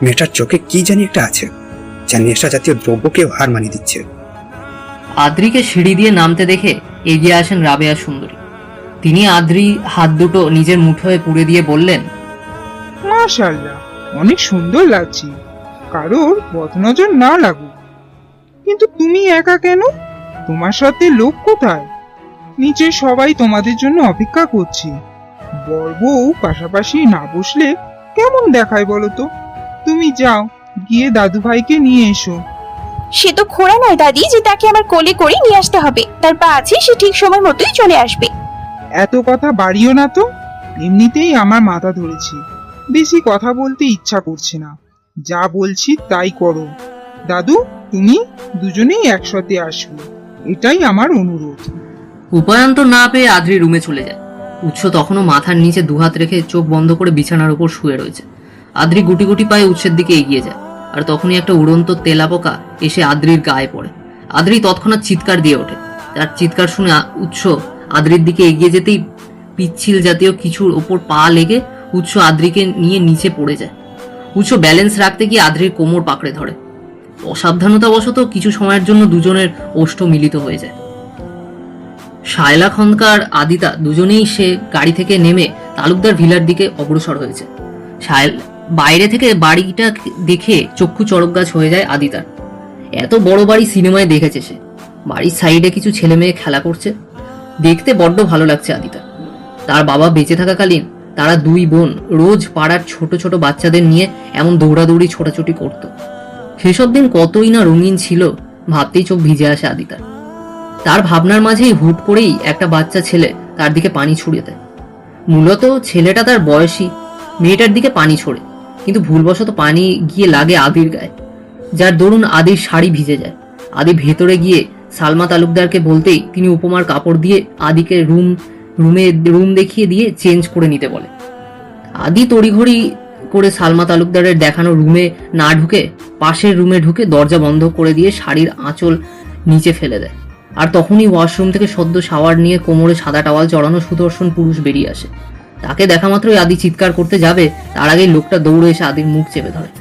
মেয়েটার চোখে কি জানি একটা আছে, যা নেশা জাতীয় দ্রব্যকেও হার মানিয়ে দিচ্ছে। আদ্রিকে সিঁড়ি দিয়ে নামতে দেখে এগিয়ে আসেন রাবেয়া সুন্দরী। তিনি আদ্রি হাত দুটো নিজের মুঠোয় পুড়ে দিয়ে বললেন, মাশাআল্লাহ, অনেক সুন্দর লাগছে, কারোর বদনজর না লাগুক। কিন্তু তুমি একা কেন? তোমার সাথে লোক কোথায়? নিচে সবাই তোমাদের জন্য অপেক্ষা করছে। বর বউ পাশাপাশি না বসলে কেমন দেখায় বলো তো? তুমি যাও, গিয়ে দাদু ভাইকে নিয়ে এসো। সে তো খোড়া নয় দাদি যে তাকে আমার কোলে করে নিয়ে আসতে হবে। তার পা আছে, সে ঠিক সময় মতোই চলে আসবে। এত কথা বাড়িও না তো, এমনিতেই আমার মাথা ধরেছে, বেশি কথা বলতে ইচ্ছা করছে না। যা বলছি তাই করো। দাদু, তুমি দুজনেই একসাথে আসবে, এটাই আমার অনুরোধ। উপায়ন্তর না পেয়ে আদ্রি রুমে চলে যায়। উৎস তখনও মাথার নিচে দুহাত রেখে চোখ বন্ধ করে বিছানার উপর শুয়ে রয়েছে। আদ্রি গুটি গুটি পায়ে উৎসের দিকে এগিয়ে যায়, আর তখনই একটা উড়ন্ত তেলাপোকা এসে আদ্রির গায়ে পড়ে। আদ্রি তৎক্ষণাৎ চিৎকার দিয়ে ওঠে। তার চিৎকার শুনে উৎস আদ্রির দিকে এগিয়ে যেতেই পিচ্ছিল জাতীয় কিছুর ওপর পা লেগে উৎস আদ্রিকে নিয়ে নিচে পড়ে যায়। উৎস ব্যালেন্স রাখতে গিয়ে আদ্রির কোমর পাকড়ে ধরে। অসাবধানতাবশত কিছু সময়ের জন্য দুজনের ওষ্ঠ মিলিত হয়ে যায়। শায়লা খন্দকার আদিতা দুজনেই সে গাড়ি থেকে নেমে তালুকদার ভিলার দিকে অগ্রসর হয়েছে। বাইরে থেকে বাড়িটা দেখে চক্ষু চড়ক গাছ হয়ে যায় আদিতার। এত বড় বাড়ি সিনেমায় দেখেছে সে। বাড়ির সাইডে কিছু ছেলে মেয়ে খেলা করছে, দেখতে বড্ড ভালো লাগছে আদিতা। তার বাবা বেঁচে থাকাকালীন তারা দুই বোন রোজ পাড়ার ছোট ছোট বাচ্চাদের নিয়ে এমন দৌড়াদৌড়ি ছোটাছুটি করত। সেসব দিন কতই না রঙিন ছিল, ভাবতেই চোখ ভিজে আসে আদিতার। তার ভাবনার মাঝেই হুট করেই একটা বাচ্চা ছেলে তার দিকে পানি ছুড়ে দেয়। মূলত ছেলেটা তার বয়সী মেয়েটার দিকে পানি ছোড়ে, কিন্তু ভুলবশত পানি গিয়ে লাগে আদির গায়ে, যার দরুন আদির শাড়ি ভিজে যায়। আদি ভেতরে গিয়ে সালমা তালুকদারকে বলতেই তিনি উপমার কাপড় দিয়ে আদিকে রুম দেখিয়ে দিয়ে চেঞ্জ করে নিতে বলে। আদি তড়িঘড়ি করে সালমা তালুকদারের দেখানো রুমে না ঢুকে পাশের রুমে ঢুকে দরজা বন্ধ করে দিয়ে শাড়ির আঁচল নিচে ফেলে দেয়। আর তখনই ওয়াশরুম থেকে সদ্য শাওয়ার নিয়ে কোমরে সাদা টাওয়াল জড়ানো সুদর্শন পুরুষ বেরিয়ে আসে। তাকে দেখা মাত্রই আদি চিৎকার করতে যাবে, তার আগেই লোকটা দৌড়ে এসে আদির মুখ চেপে ধরে।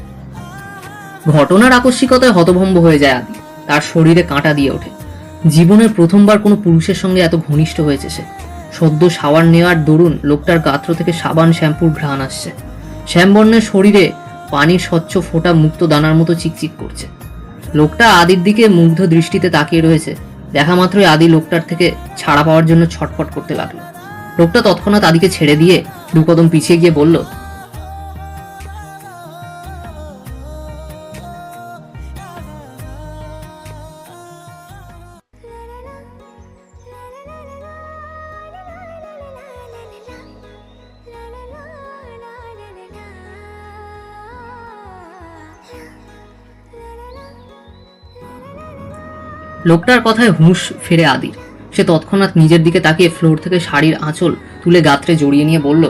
ঘটনার আকস্মিকতায় হতভম্ব হয়ে যায় আদি, তার শরীরে কাঁটা দিয়ে ওঠে। জীবনের প্রথমবার কোনো পুরুষের সঙ্গে এত ঘনিষ্ঠ হয়েছে সে। সদ্য শাওয়ার নেওয়ার দরুন লোকটার গাত্র থেকে সাবান শ্যাম্পুর ঘ্রাণ আসছে। শ্যামবর্ণের শরীরে পানির স্বচ্ছ ফোঁটা মুক্ত দানার মতো চিকচিক করছে। লোকটা আদির দিকে মুগ্ধ দৃষ্টিতে তাকিয়ে রয়েছে। দেখা মাত্রই আদি লোকটার থেকে ছাড়া পাওয়ার জন্য ছটফট করতে লাগলো। লোকটা তৎক্ষণাৎ আদিকে ছেড়ে দিয়ে দু কদম পিছিয়ে গিয়ে বলল, লোকটার কথায় হুঁশ ফেরে আদির। সে তৎক্ষণাৎ নিজের দিকে তাকিয়ে ফ্লোর থেকে শাড়ির আঁচল তুলে গাত্রে জড়িয়ে নিয়ে বলল,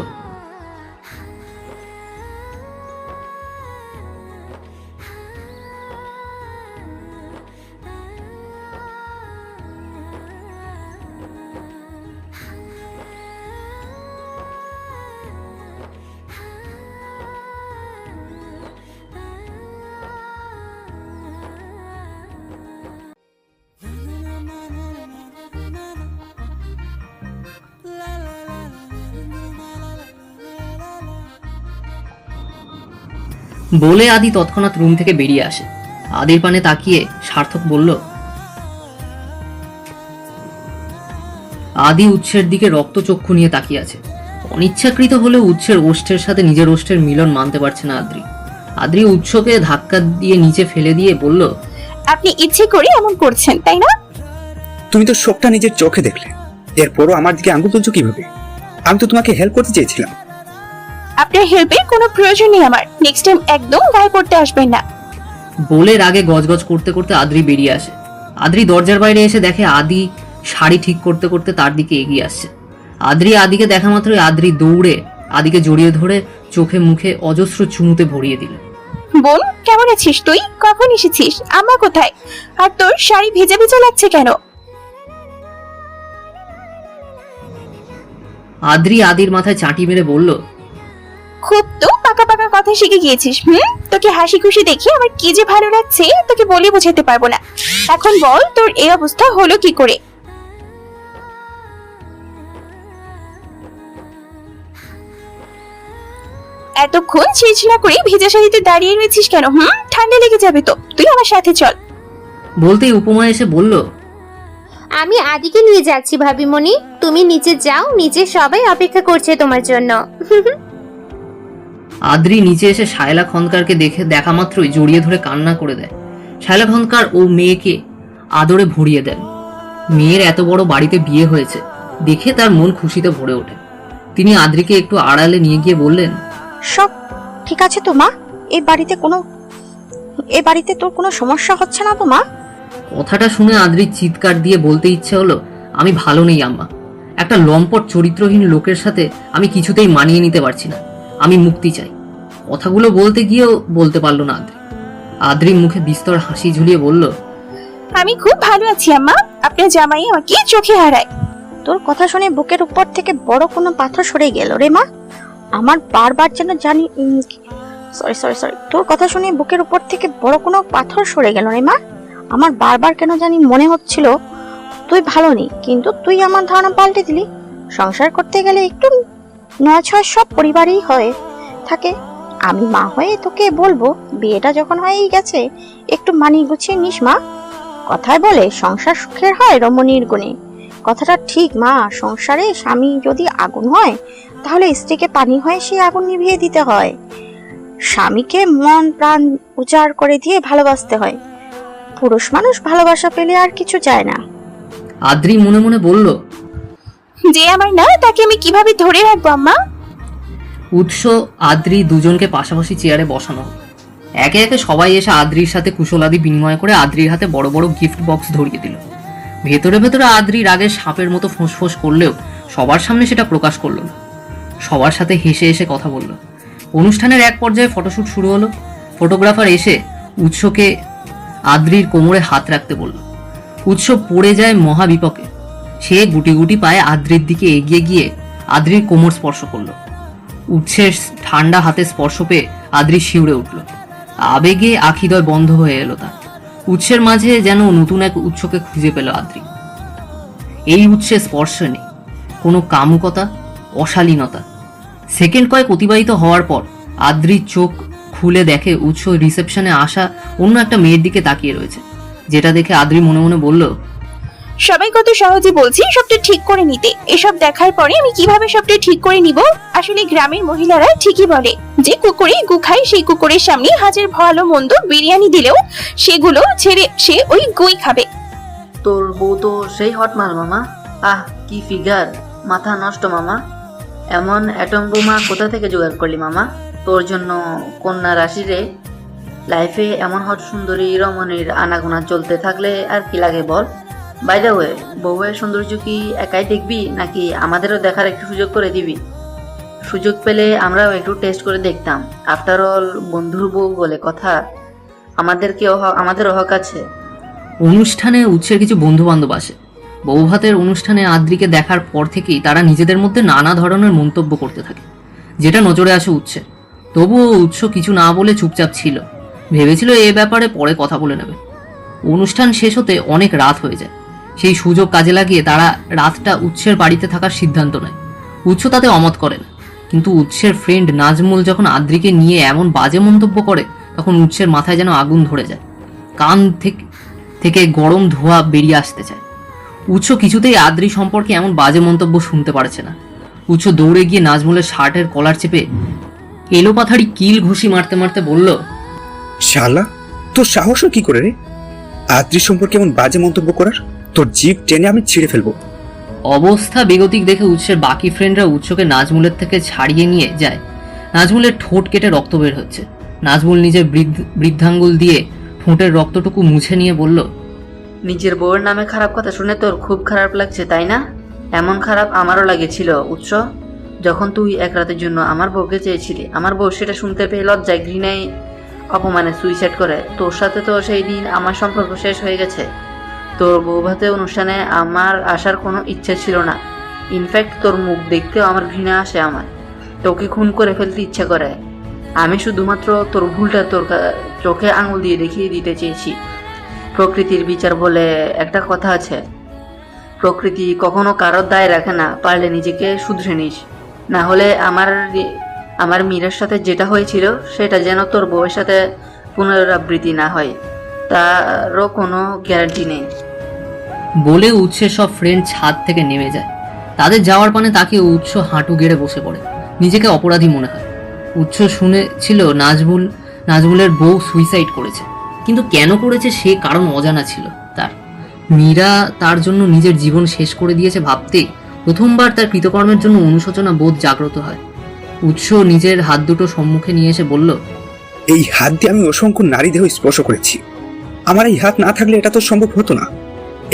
বলে আদি তৎক্ষণাৎ রুম থেকে বেরিয়ে আসে। আদির পানে তাকিয়ে সার্থক বলল, আদি উৎসের দিকে রক্তচক্ষু নিয়ে তাকিয়ে আছে। অনিচ্ছাকৃত হলেও উৎসের ওষ্ঠের সাথে নিজের ওষ্ঠের মিলন মানতে পারছে না আদ্রি। আদ্রি উৎসকে ধাক্কা দিয়ে নিচে ফেলে দিয়ে বলল, আপনি ইচ্ছে করে এমন করছেন তাই না? তুমি তো সবটা নিজের চোখে দেখলে, এরপরও আমার দিকে আঙুল তুলছো কিভাবে? আমি তো তোমাকে হেল্প করতে চেয়েছিলাম। আপনার হেল্পের কোনো প্রয়োজন নেই আমার। নেক্সট টাইম একদম গায়ে পড়তে আসবেন না। বলে রাগে গজগজ করতে করতে আদ্রি বেরিয়ে আসে। আদ্রি দরজার বাইরে এসে দেখে আদি শাড়ি ঠিক করতে করতে তার দিকে এগিয়ে আসছে। আদিকে দেখা মাত্রই আদ্রি দৌড়ে আদিকে জড়িয়ে ধরে চোখে মুখে অজস্র চুমুতে ভরিয়ে দিল। বোন, কেমন আছিস তুই? কখন এসেছিস? আম্মা কোথায়? আর তোর শাড়ি ভেজা ভেজা লাগছে কেন? আদ্রি আদির মাথায় চাটি মেরে বলল, খুব তো পাকা পাকা কথা শিখে গিয়েছিস। তোকে হাসি খুশি দেখে আমার কি যে ভালো লাগছে তোকে বলে বোঝাতে পারবো না। এখন বল তোর এই অবস্থা হলো কি করে? এতক্ষণ ছিলছিলা করে ভেজা শাড়িতে দাঁড়িয়ে রয়েছিস কেন? ঠান্ডা লেগে যাবে তো, তুই আমার সাথে চল। বলতেই উপমা এসে বলল, আমি আদিকে নিয়ে যাচ্ছি ভাবিমণি, তুমি নিচে যাও, নিচে সবাই অপেক্ষা করছে তোমার জন্য। আদ্রি নিচে এসে শায়লা খন্দকারকে দেখা মাত্রই জড়িয়ে ধরে কান্না করে দেয়। শায়লা খন্দকার ও মেয়েকে আদরে ভরিয়ে দেন। মেয়ের এত বড় বাড়িতে বিয়ে হয়েছে দেখে তার মন খুশিতে ভরে ওঠে। তিনি আদ্রিকে একটু আড়ালে নিয়ে গিয়ে বললেন, সব ঠিক আছে তো মা? এই বাড়িতে তোর কোনো সমস্যা হচ্ছে না তো মা? কথাটা শুনে আদ্রির চিৎকার দিয়ে বলতে ইচ্ছে হলো, আমি ভালো নেই আম্মা। একটা লম্পট চরিত্রহীন লোকের সাথে আমি কিছুতেই মানিয়ে নিতে পারছি না। আমি মুক্তি চাই। কথাগুলো বলতে গিয়েও বলতে পারলো না আদ্রি। আদ্রির মুখে বিস্তর হাসি ঝুলিয়ে বলল, আমি খুব ভালো আছি আম্মা, আপনার জামাই আমাকে চোখে হারায়। তোর কথা শুনে বুকের উপর থেকে বড় কোনো পাথর সরে গেল রে মা। আমার বারবার যেন জানি সরি তোর কথা শুনে বুকের উপর থেকে বড় কোনো পাথর সরে গেল রে মা। আমার বারবার কেন জানি মনে হচ্ছিল তুই ভালো নেই, কিন্তু তুই আমার ধারণা পাল্টে দিলি। সংসার করতে গেলে একটু নয় ছয় সব পরিবারই হয়ে থাকে। আমি মা হয়ে তোকে বলবো, বিয়েটা যখন হয়েই গেছে একটু মানিয়ে গুছিয়ে নিস মা। কথায় বলে সংসার সুখের হয় রমণীর গুণে। কথাটা ঠিক মা। সংসারে স্বামী যদি আগুন হয় তাহলে স্ত্রীকে পানি হয়ে সেই আগুন নিভিয়ে দিতে হয়। স্বামীকে মন প্রাণ উজাড় করে দিয়ে ভালোবাসতে হয়। পুরুষ মানুষ ভালোবাসা পেলে আর কিছু চায় না। আদ্রি মনে মনে বলল, যে আমার না তাকে আমি কিভাবে ধরে রাখবো আম্মা? উৎস আদ্রি দুজনকে পাশাপাশি চেয়ারে বসানো। একে একে সবাই এসে আদ্রির সাথে কুশলাদি বিনিময় করে আদ্রির হাতে বড় বড় গিফট বক্স ধরিয়ে দিল। ভেতরে ভেতরে আদ্রি রাগের সাপের মতো ফোঁস করলেও সবার সামনে সেটা প্রকাশ করলো না। সবার সাথে হেসে হেসে কথা বলল। অনুষ্ঠানের এক পর্যায়ে ফটোশুট শুরু হলো। ফটোগ্রাফার এসে উৎসকে আদ্রির কোমরে হাত রাখতে বলল। উৎস পড়ে যায় মহাবিপকে। সে গুটি গুটি পায়ে আদ্রির দিকে এগিয়ে গিয়ে আদ্রির কোমর স্পর্শ করলো। উৎসের ঠান্ডা হাতে স্পর্শ পেয়ে আদ্রি শিউরে উঠল। আবেগে আখিদয় বন্ধ হয়ে এলো তার। উৎসের মাঝে যেন নতুন এক উৎসকে খুঁজে পেল আদ্রি। এই উৎসের স্পর্শে নেই কোনো কামুকতা, অশালীনতা। সেকেন্ড কয়েক অতিবাহিত হওয়ার পর আদ্রির চোখ খুলে দেখে উৎস রিসেপশনে আসা অন্য একটা মেয়ের দিকে তাকিয়ে রয়েছে, যেটা দেখে আদ্রি মনে মনে বলল, সবাই কত সহজে বলছি সবটা ঠিক করে নিতে। এসব দেখার পরে আমি কিভাবে সবটা ঠিক করে নিব? আসলে গ্রামের মহিলারা ঠিকই বলে যে কুকুরে গু খায়, সেই কুকুরের সামনে হাজার ভালো মন্দ বিরিয়ানি দিলেও সেগুলো ছেড়ে সে ওই গুই খাবে। তোর বউ তো সেই হট মাল মামা। আহ কি ফিগার, মাথা নষ্ট মামা। এমন অ্যাটম বোমা কোথা থেকে জোগাড় করলি মামা? তোর জন্য কন্যা রাশি রে। লাইফে এমন হট সুন্দরী রমণীর আনাগোনা চলতে থাকলে আর কি লাগে বল? বাই দ্য ওয়ে, বউয়ের সৌন্দর্য কি একাই দেখবি নাকি আমাদেরও দেখার একটু সুযোগ করে দিবি? সুযোগ পেলে আমরাও একটু টেস্ট করে দেখতাম। আফটার অল বন্ধুর বউ বলে কথা, আমাদেরও হক আছে। অনুষ্ঠানে উৎসের কিছু বন্ধু বান্ধব আসে। বৌভাতের অনুষ্ঠানে আদ্রিকে দেখার পর থেকেই তারা নিজেদের মধ্যে নানা ধরনের মন্তব্য করতে থাকে, যেটা নজরে আসে উৎসের। তবুও উৎস কিছু না বলে চুপচাপ ছিল। ভেবেছিল এ ব্যাপারে পরে কথা বলে নেবে। অনুষ্ঠান শেষ হতে অনেক রাত হয়ে যায়। সেই সুযোগ কাজে লাগিয়ে তারা রাতটা উৎসের বাড়িতে থাকার সিদ্ধান্ত নেয়। উৎস তাতে অমত করে না, কিন্তু উৎসের ফ্রেন্ড নাজমুল যখন আদ্রিকে নিয়ে এমন বাজে মন্তব্য করে তখন উৎসের মাথায় যেন আগুন ধরে যায়। কান থেকে গরম ধোঁয়া বেরিয়ে আসতে চায়। উৎস কিছুতেই আদ্রি সম্পর্কে এমন বাজে মন্তব্য শুনতে পারছে না। উৎস দৌড়ে গিয়ে নাজমুলের শার্টের কলার চেপে এলোপাথারি কিল ঘুষি মারতে মারতে বলল, শালা, তোর সাহসও কি করে রে আদ্রি সম্পর্কে এমন বাজে মন্তব্য করার? তোর জিভ টেনে আমি ছিঁড়ে ফেলবো। অবস্থা বেগতিক দেখে উৎসের বাকি ফ্রেন্ডরা উৎসকে নাজমুলের থেকে ছাড়িয়ে নিয়ে যায়। নাজমুলের ঠোঁট কেটে রক্ত বের হচ্ছে। নাজমুল নিজের বৃদ্ধাঙ্গুল দিয়ে ঠোঁটের রক্তটুকু মুছে নিয়ে বলল, নিজের বউয়ের নামে খারাপ কথা শুনে তোর খুব খারাপ লাগছে তাই না? এমন খারাপ আমারও লাগেছিল উৎস, যখন তুই এক রাতের জন্য আমার বউকে চেয়েছিলি। আমার বউ সেটা শুনতে পেয়ে লজ্জায় ঘৃণায় অপমানে সুইসাইড করে। তোর সাথে তো সেই দিন আমার সম্পর্ক শেষ হয়ে গেছে। তোর বউ ভাতে অনুষ্ঠানে আমার আসার কোনো ইচ্ছে ছিল না। ইনফ্যাক্ট তোর মুখ দেখতেও আমার ঘৃণা আসে। আমার তোকে খুন করে ফেলতে ইচ্ছা করে। আমি শুধুমাত্র তোর ভুলটা তোর চোখে আঙুল দিয়ে দেখিয়ে দিতে চেয়েছি। প্রকৃতির বিচার বলে একটা কথা আছে, প্রকৃতি কখনো কারোর দায় রাখে না। পারলে নিজেকে শুধরে নিস, না হলে আমার মীরের সাথে যেটা হয়েছিল সেটা যেন তোর বউয়ের সাথে পুনরাবৃত্তি না হয়, তারও কোনো গ্যারান্টি নেই। বলে উৎসের সব ফ্রেন্ড ছাদ থেকে নেমে যায়। তাদের যাওয়ার পানে তাকে উৎস হাঁটু গেড়ে বসে পড়ে। নিজেকে অপরাধী মনে হয়। উৎস শুনেছিল নাজমুলের বউ সুইসাইড করেছে, কিন্তু কেন করেছে সে কারণ অজানা ছিল তার। মীরা তার জন্য নিজের জীবন শেষ করে দিয়েছে ভাবতেই প্রথমবার তার কৃতকর্মের জন্য অনুশোচনা বোধ জাগ্রত হয়। উৎস নিজের হাত দুটো সম্মুখে নিয়ে এসে বলল, এই হাত দিয়ে আমি অসংখ্য নারী দেহ স্পর্শ করেছি। আমার এই হাত না থাকলে এটা তো সম্ভব হতো না।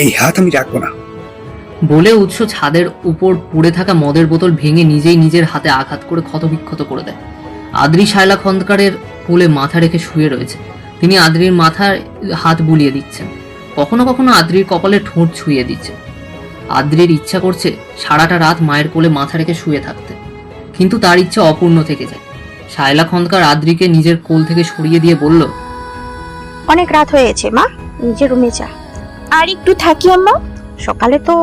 এই হাত আমি রাখবো না। বলে উৎস ছাদের উপর পড়ে থাকা মদের বোতল ভেঙে নিজেই নিজের হাতে আঘাত করে ক্ষতবিক্ষত করে দেয়। আদ্রি শায়লা খন্দকারের কোলে মাথা রেখে শুয়ে রয়েছে। তিনি আদ্রির মাথায় হাত বুলিয়ে দিচ্ছেন, কখনো কখনো আদ্রির কপালে ঠোঁট ছুঁয়ে দিচ্ছে। আদ্রির ইচ্ছা করছে সারাটা রাত মায়ের কোলে মাথা রেখে শুয়ে থাকতে, কিন্তু তার ইচ্ছা অপূর্ণ থেকে যায়। শায়লা খন্দকার আদ্রিকে নিজের কোল থেকে সরিয়ে দিয়ে বলল, অনেক রাত হয়েছে মা, নিজের রুমে যা। আর একটু থাকি আম্মা। সকালে তো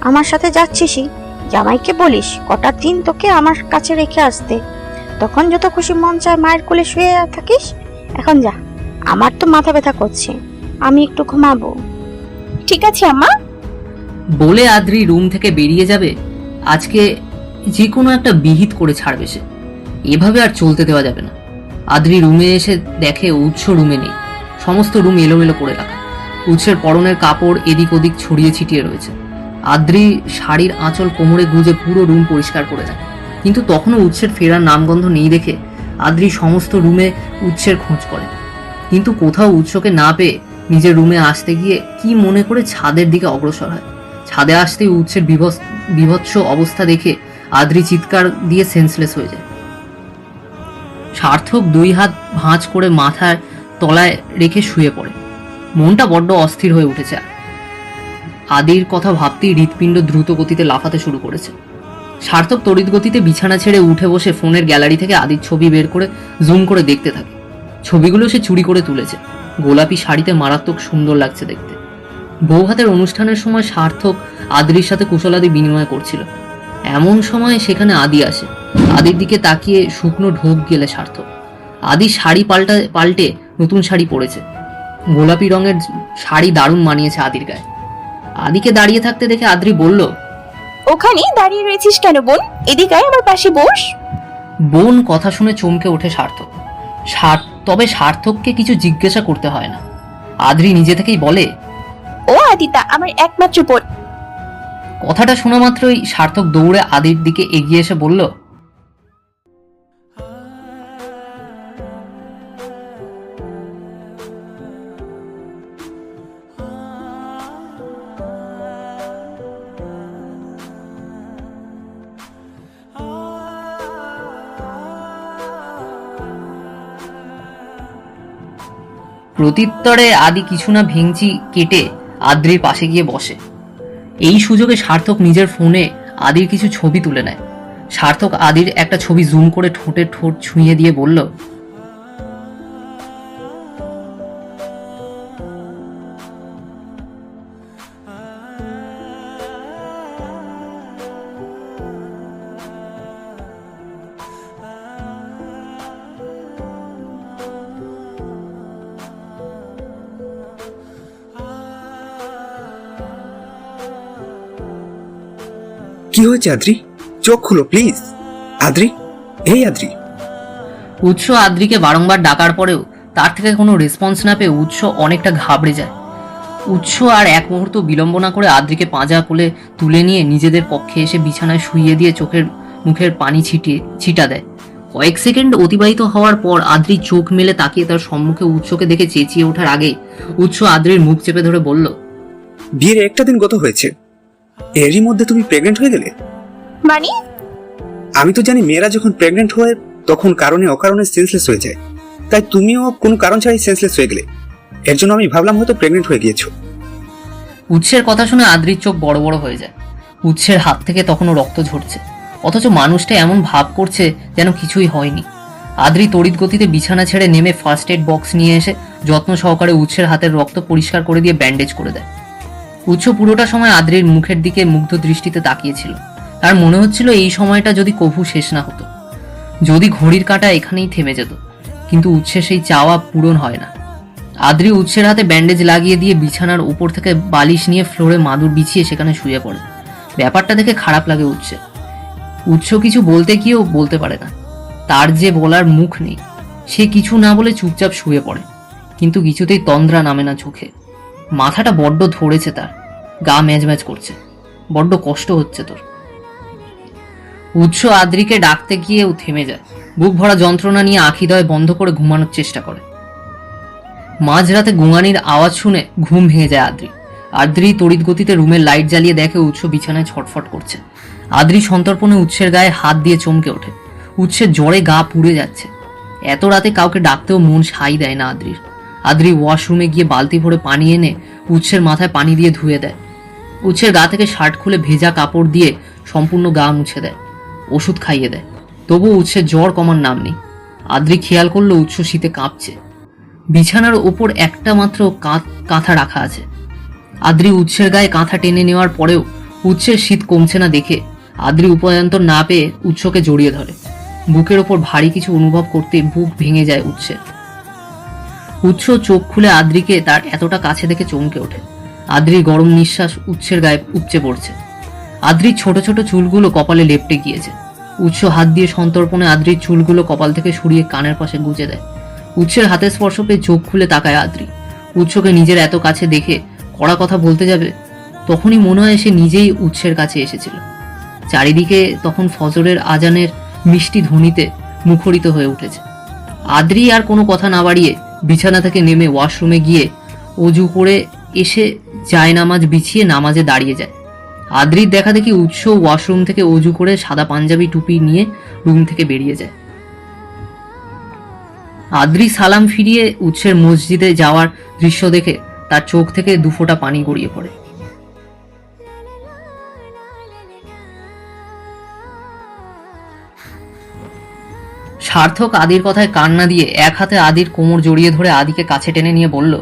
আমার সাথে যাচ্ছিসই, জামাইকে বলিস কটার দিন তোকে আমার কাছে রেখে আসতে। তখন যত খুশি মন চায় মায়ের কোলে শুয়ে থাকিস। এখন যা, আমার তো মাথা ব্যথা করছে, আমি একটু ঘুমাবো। ঠিক আছে আম্মা। বলে আদ্রি রুম থেকে বেরিয়ে যাবে। আজকে যে কোনো একটা বিহিত করে ছাড়বে সে। এভাবে আর চলতে দেওয়া যাবে না। আদ্রি রুমে এসে দেখে উৎস রুমে নেই। সমস্ত রুম এলোমেলো করে রাখা। উৎসের পরনের কাপড় এদিক ওদিক ছড়িয়ে ছিটিয়ে রয়েছে। আদ্রি শাড়ির আঁচল কোমরে গুজে পুরো রুম পরিষ্কার করে দেয়, কিন্তু তখনও উৎসের ফেরার নামগন্ধ নেই দেখে আদ্রি সমস্ত রুমে উৎসের খোঁজ করে, কিন্তু কোথাও উৎসকে না পেয়ে নিজের রুমে আসতে গিয়ে কি মনে করে ছাদের দিকে অগ্রসর হয়। ছাদে আসতেই উৎসের বিভৎস অবস্থা দেখে আদ্রি চিৎকার দিয়ে সেন্সলেস হয়ে যায়। সার্থক দুই হাত ভাঁজ করে মাথার তলায় রেখে শুয়ে পড়ে। মনটা বড্ড অস্থির হয়ে উঠেছে। আদির কথা ভাবতেই হৃৎপিণ্ড দ্রুত গতিতে লাফাতে শুরু করেছে। সার্থক তড়িৎ গতিতে বিছানা ছেড়ে উঠে বসে ফোনের গ্যালারি থেকে আদির ছবি বের করে জুম করে দেখতে থাকে। ছবিগুলো সে চুরি করে তুলেছে। গোলাপি শাড়িতে মারাত্মক সুন্দর লাগছে দেখতে। বৌভাতের অনুষ্ঠানের সময় সার্থক আদির সাথে কুশলাদি বিনিময় করছিল। এমন সময় সেখানে আদি আসে। আদির দিকে তাকিয়ে শুকনো ঢোক গেলে সার্থক। আদি শাড়ি পাল্টে নতুন শাড়ি পরেছে। গোলাপি রঙের শাড়ি দারুণ মানিয়েছে আদির গায়ে। আদিকে দাঁড়িয়ে থাকতে দেখে আদ্রি বলল, ওখানে দাঁড়িয়ে রয়েছিস কেন বোন? এদিকে আমার পাশে বস। বোন কথা শুনে চমকে ওঠে সার্থক। তবে সার্থককে কিছু জিজ্ঞাসা করতে হয় না। আদ্রি নিজে থেকেই বলে, ও আদিতা আমার একমাত্র বোন। কথাটা শোনা মাত্রই সার্থক দৌড়ে আদির দিকে এগিয়ে এসে বলল, প্রত্যুত্তরে আদি কিছু না ভেঙচি কেটে আদ্রির পাশে গিয়ে বসে। এই সুযোগে সার্থক নিজের ফোনে আদির কিছু ছবি তুলে নেয়। সার্থক আদির একটা ছবি জুম করে ঠোঁটে ঠোঁট ছুঁয়ে দিয়ে বলল, কি হয়েছে আদ্রি? চোখ খুলো প্লিজ। আদ্রি, এই আদ্রি। উৎস আদ্রিকে বারংবার ডাকার পরেও তার থেকে কোনো রেসপন্স না পেয়ে উৎস অনেকটা ঘাবড়ে যায়। উৎস আর এক মুহূর্ত বিলম্ব না করে আদ্রিকে পাঁজা কোলে তুলে নিয়ে নিজেদের কক্ষে এসে বিছানায় শুইয়ে দিয়ে মুখের পানি ছিটা দেয়। কয়েক সেকেন্ড অতিবাহিত হওয়ার পর আদ্রি চোখ মেলে তাকিয়ে তার সম্মুখে উৎসকে দেখে চেঁচিয়ে ওঠার আগেই উৎস আদ্রির মুখ চেপে ধরে বলল, বিয়ের একটা দিন গত হয়েছে, এরই মধ্যে তুমি প্রেগনেন্ট হয়ে গেলে? মানে? আমি তো জানি মেয়েরা যখন প্রেগনেন্ট হয় তখন কারণে অকারণে সেন্সলেস হয়ে যায়, তাই তুমিও কোনো কারণ ছাড়াই সেন্সলেস হয়ে গেলে। এর জন্য আমি ভাবলাম হয়তো প্রেগনেন্ট হয়ে গিয়েছো। উৎসের কথা শুনে আদ্রির চোখ বড় বড় হয়ে যায়। উৎসের হাত থেকে তখনও রক্ত ঝরছে, অথচ মানুষটা এমন ভাব করছে যেন কিছুই হয়নি। আদ্রি তড়িৎ গতিতে বিছানা ছেড়ে নেমে ফার্স্ট এড বক্স নিয়ে এসে যত্ন সহকারে উৎসের হাতের রক্ত পরিষ্কার করে দিয়ে ব্যান্ডেজ করে দেয়। উৎস পুরোটা সময় আদ্রির মুখের দিকে মুগ্ধ দৃষ্টিতে তাকিয়েছিল। তার মনে হচ্ছিল এই সময়টা যদি কভু শেষ না হতো, যদি ঘড়ির কাঁটা এখানেই থেমে যেত, কিন্তু উৎসের সেই চাওয়া পূরণ হয় না। আদ্রি উৎসের হাতে ব্যান্ডেজ লাগিয়ে দিয়ে বিছানার উপর থেকে বালিশ নিয়ে ফ্লোরে মাদুর বিছিয়ে সেখানে শুয়ে পড়ে। ব্যাপারটা দেখে খারাপ লাগে উৎসের। উৎস কিছু বলতে গিয়েও বলতে পারে না, তার যে বলার মুখ নেই। সে কিছু না বলে চুপচাপ শুয়ে পড়ে, কিন্তু কিছুতেই তন্দ্রা নামে না চোখে। মাথাটা বড্ড ধরেছে তার, গা ম্যাজ করছে, বড্ড কষ্ট হচ্ছে তোর। উৎস আদ্রিকে ডাকতে গিয়েও থেমে যায়, বুক ভরা যন্ত্রণা নিয়ে আখিদয় বন্ধ করে ঘুমানোর চেষ্টা করে। মাঝরাতে গোঙানির আওয়াজ শুনে ঘুম ভেঙে যায় আদ্রি তড়িৎ গতিতে রুমের লাইট জ্বালিয়ে দেখে উৎস বিছানায় ছটফট করছে। আদ্রি সন্তর্পণে উৎসের গায়ে হাত দিয়ে চমকে ওঠে। উৎসের জ্বরে গা পুড়ে যাচ্ছে। এত রাতে কাউকে ডাকতেও মন সাই দেয় না আদ্রির। আদ্রি ওয়াশরুমে গিয়ে বালতি ভরে পানি এনে উৎসের মাথায় পানি দিয়ে ধুয়ে দেয়। উৎসের গা থেকে শার্ট খুলে ভেজা কাপড় দিয়ে সম্পূর্ণ গা মুছে দেয়, ওষুধ খাইয়ে দেয়। তবুও উৎসের জ্বর কমার নাম নেই। আদ্রি খেয়াল করলো উৎস শীতে কাঁপছে। বিছানার ওপর একটা মাত্র কাঁথা রাখা আছে। আদ্রি উৎসের গায়ে কাঁথা টেনে নেওয়ার পরেও উৎসের শীত কমছে না দেখে আদ্রি উপায়ন্তর না পেয়ে উৎসকে জড়িয়ে ধরে। বুকের ওপর ভারী কিছু অনুভব করতে বুক ভেঙে যায় উৎসের। উৎস চোখ খুলে আদ্রিকে তার এতটা কাছে দেখে চমকে ওঠে। আদ্রির গরম নিঃশ্বাস উৎসের গায়ে উপচে পড়ছে। আদ্রির ছোট ছোট চুলগুলো কপালে লেপটে গিয়েছে। উৎস হাত দিয়ে সন্তর্পণে আদ্রির চুলগুলো কপাল থেকে সরিয়ে কানের পাশে গুজে দেয়। উৎসের হাতের স্পর্শ পেয়ে চোখ খুলে তাকায় আদ্রি। উৎসকে নিজের এত কাছে দেখে কড়া কথা বলতে যাবে, তখনই মনে হয় সে নিজেই উৎসের কাছে এসেছিল। চারিদিকে তখন ফজরের আজানের মিষ্টি ধ্বনিতে মুখরিত হয়ে উঠেছে। আদ্রি আর কোনো কথা না বাড়িয়ে বিছানা থেকে নেমে ওয়াশরুমে গিয়ে অজু করে এসে জায়নামাজ বিছিয়ে নামাজে দাঁড়িয়ে যায়। আদ্রির দেখা দেখি উৎস ওয়াশরুম থেকে অজু করে সাদা পাঞ্জাবি টুপি নিয়ে রুম থেকে বেরিয়ে যায়। আদ্রি সালাম ফিরিয়ে উৎসের মসজিদে যাওয়ার দৃশ্য দেখে তার চোখ থেকে দুফোঁটা পানি গড়িয়ে পড়ে। সার্থক আদির কথায় কান না দিয়ে এক হাতে আদির কোমর জড়িয়ে ধরে আদিকে কাছে টেনে নিয়ে বলল,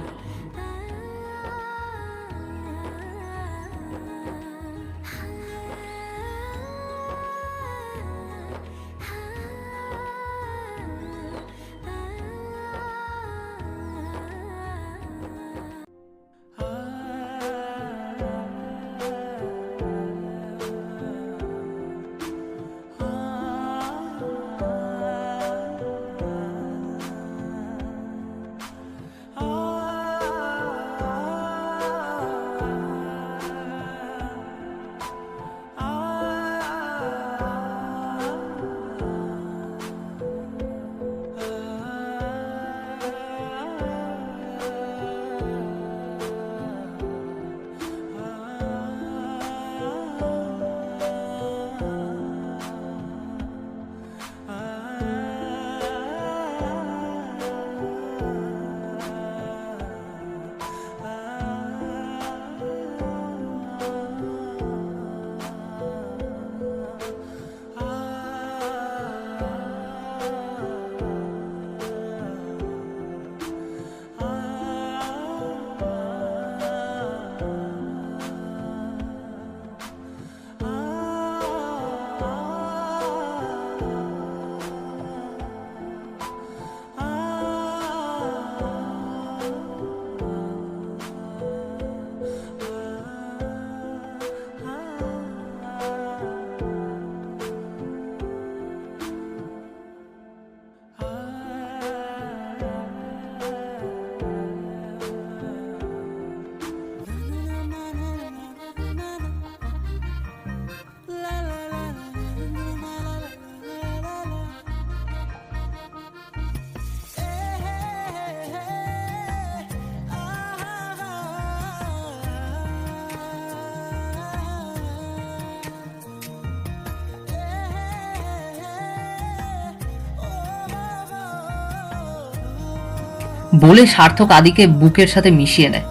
বলে সার্থক আদিকে বুকের সাথে মিশিয়ে নেয়।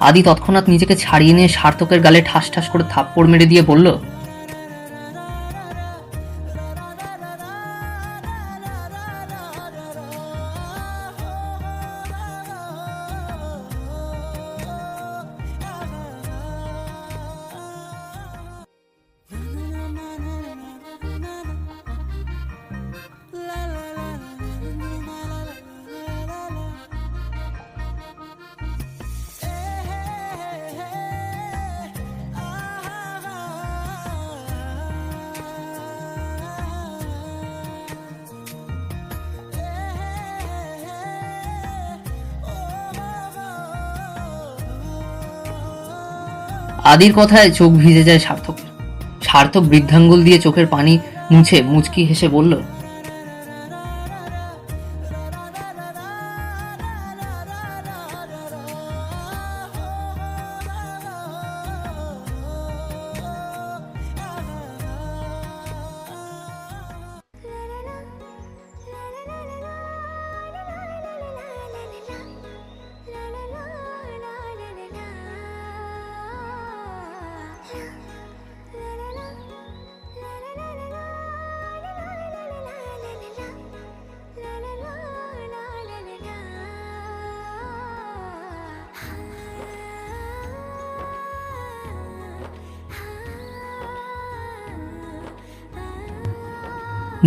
আদি তৎক্ষণাৎ নিজেকে ছাড়িয়ে নিয়ে সার্থকের গালে ঠাস ঠাস করে থাপ্পড় মেরে দিয়ে বলল, আদির কথায় চোখ ভিজে যায় সার্থকের। সার্থক বৃদ্ধাঙ্গুল দিয়ে চোখের পানি মুছে মুচকি হেসে বলল,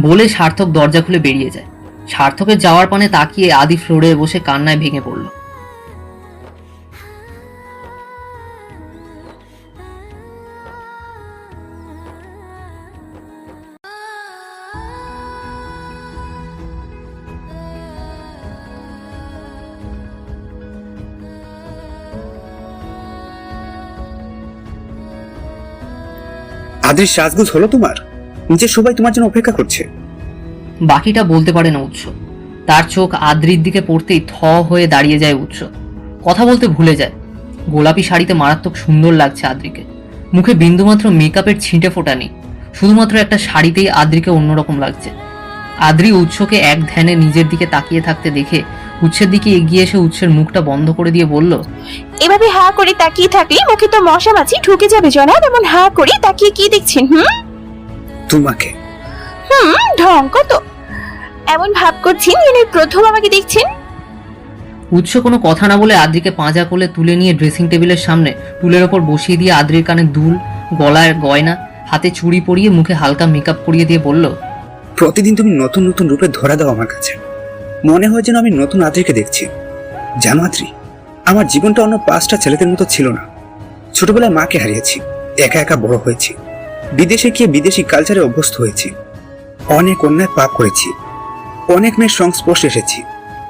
বলে সার্থক দরজা খুলে বেরিয়ে যায়। সার্থকের যাওয়ার পানে তাকিয়ে আদি ফ্লোরে বসে কান্নায় ভেঙে পড়ল। আদ্রির সাজগোজ হলো তোমার? নিচে সবাই তোমার জন্য অপেক্ষা করছে। বাকিটা বলতে পারে না উৎস। তার চোখ আদ্রির দিকে পড়তেই থ হয়ে দাঁড়িয়ে যায় উৎস। কথা বলতে ভুলে যায়। গোলাপি শাড়িতে মারাত্মক সুন্দর লাগছে আদ্রিকে। মুখে বিন্দুমাত্র মেকআপের ছিটে ফোটা নেই। শুধুমাত্র একটা শাড়িতেই আদ্রিকে অন্যরকম লাগছে। আদ্রি উৎসকে এক ধ্যানে নিজের দিকে তাকিয়ে থাকতে দেখে উৎসের দিকে এগিয়ে এসে উৎসের মুখটা বন্ধ করে দিয়ে বলল, এভাবে হা করে তাকিয়ে থাকলে মুখে তো মশা মাছি ঢুকে যাবে জনাব। এমন হা করে তাকিয়ে কি দেখছেন? তোমাকে। ঢং কত! এমন ভাব করছেন যেন প্রথম আমাকে দেখছেন। উৎস কোনো কথা না বলে আদ্রিকে পাঁজা কোলে তুলে নিয়ে ড্রেসিং টেবিলের সামনে টুলের ওপর বসিয়ে দিয়ে আদ্রির কানে দুল, গলায় গয়না, হাতে চুড়ি পরিয়ে মুখে হালকা মেকআপ করিয়ে দিয়ে বলল, প্রতিদিন তুমি নতুন নতুন রূপে ধরা দাও আমার কাছে। মনে হয় যেন আমি নতুন আদ্রিকে দেখছি। জানো আদ্রি, আমার জীবনটা অন্য 5টা ছেলেদের মতো ছিল না। ছোটবেলায় মাকে হারিয়েছি, একা একা বড় হয়েছি, বিদেশে গিয়ে বিদেশি কালচারে অভ্যস্ত হয়েছি, অনেক অন্যায় পাপ করেছি, অনেক মেয়ের সংস্পর্শে এসেছি,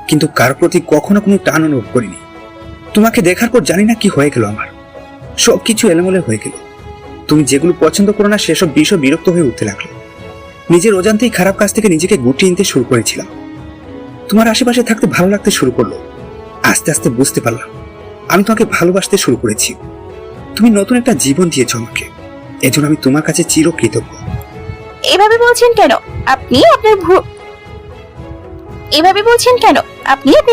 কিন্তু কার প্রতি কখনো কোনো টান অনুভব করিনি। তোমাকে দেখার পর জানি না কি হয়ে গেল, আমার সবকিছু এলোমেলো হয়ে গেল। তুমি যেগুলো পছন্দ করো না সেসব বিষয় বিরক্ত হয়ে উঠতে লাগলো। নিজের অজান্তেই খারাপ কাজ থেকে নিজেকে গুটিয়ে নিতে শুরু করেছিলাম। তোমার আশেপাশে থাকতে ভালো লাগতে শুরু করলো। আস্তে আস্তে বুঝতে পারলাম আমি তোমাকে ভালোবাসতে শুরু করেছি। তুমি নতুন একটা জীবন দিয়েছ আমাকে, এজন্য আমি তোমার কাছে চিরকৃতজ্ঞ। এভাবে বলছেন কেন? আপনি আপনার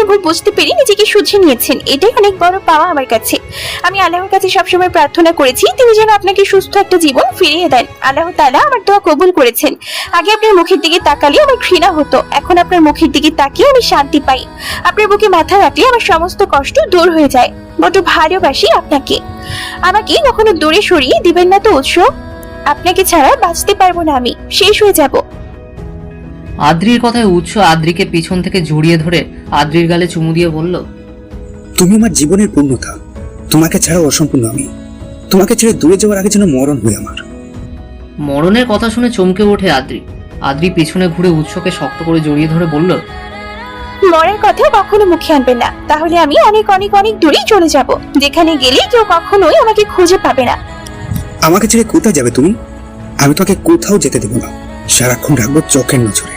ভুল বুঝতে পেরে নিজেকে শুধরে নিয়েছেন। এটাই অনেক বড় পাওয়া আমার কাছে। আমি আল্লাহর কাছে সবসময় প্রার্থনা করেছি তিনি যেন আপনাকে সুস্থ একটা জীবন ফিরিয়ে দেন। আল্লাহ তাআলা আমার দোয়া কবুল করেছেন। আগে আপনার মুখের দিকে তাকালে আমার ঘৃণা হতো, এখন আপনার মুখের দিকে তাকিয়ে আমি শান্তি পাই। আপনার বুকে মাথা রাখলে আমার সমস্ত কষ্ট দূর হয়ে যায়। বড় ভালোবাসি আপনাকে। আমাকে কখনো দূরে সরিয়ে দিবেন না তো উৎস। আপনাকে ছাড়া বাঁচতে পারবো না, আমি শেষ হয়ে যাব। আদ্রির কথায় উৎস আদ্রিকে পিছন থেকে জড়িয়ে ধরে আদ্রির গালে চুমু দিয়ে বলল, তুমি আমার জীবনের পূর্ণতা। তোমাকে ছাড়া অসম্পূর্ণ আমি। তোমাকে ছেড়ে দূরে যাওয়ার আগে যেন মরণ হয় আমার। মরণের কথা শুনে চমকে ওঠে আদ্রি। আদ্রি পিছনে ঘুরে উৎসকে শক্ত করে জড়িয়ে ধরে বলল, মরার কথা কখনো মুখে আনবেন না, তাহলে আমি অনেক অনেক অনেক দূরে চলে যাব, যেখানে গেলে কেউ কখনোই আমাকে খুঁজে পাবে না। আমাকে ছেড়ে কোথায় যাবে তুমি? আমি তোমাকে কোথাও যেতে দেবো না। সারাক্ষণ রাখবো চোখের নজরে।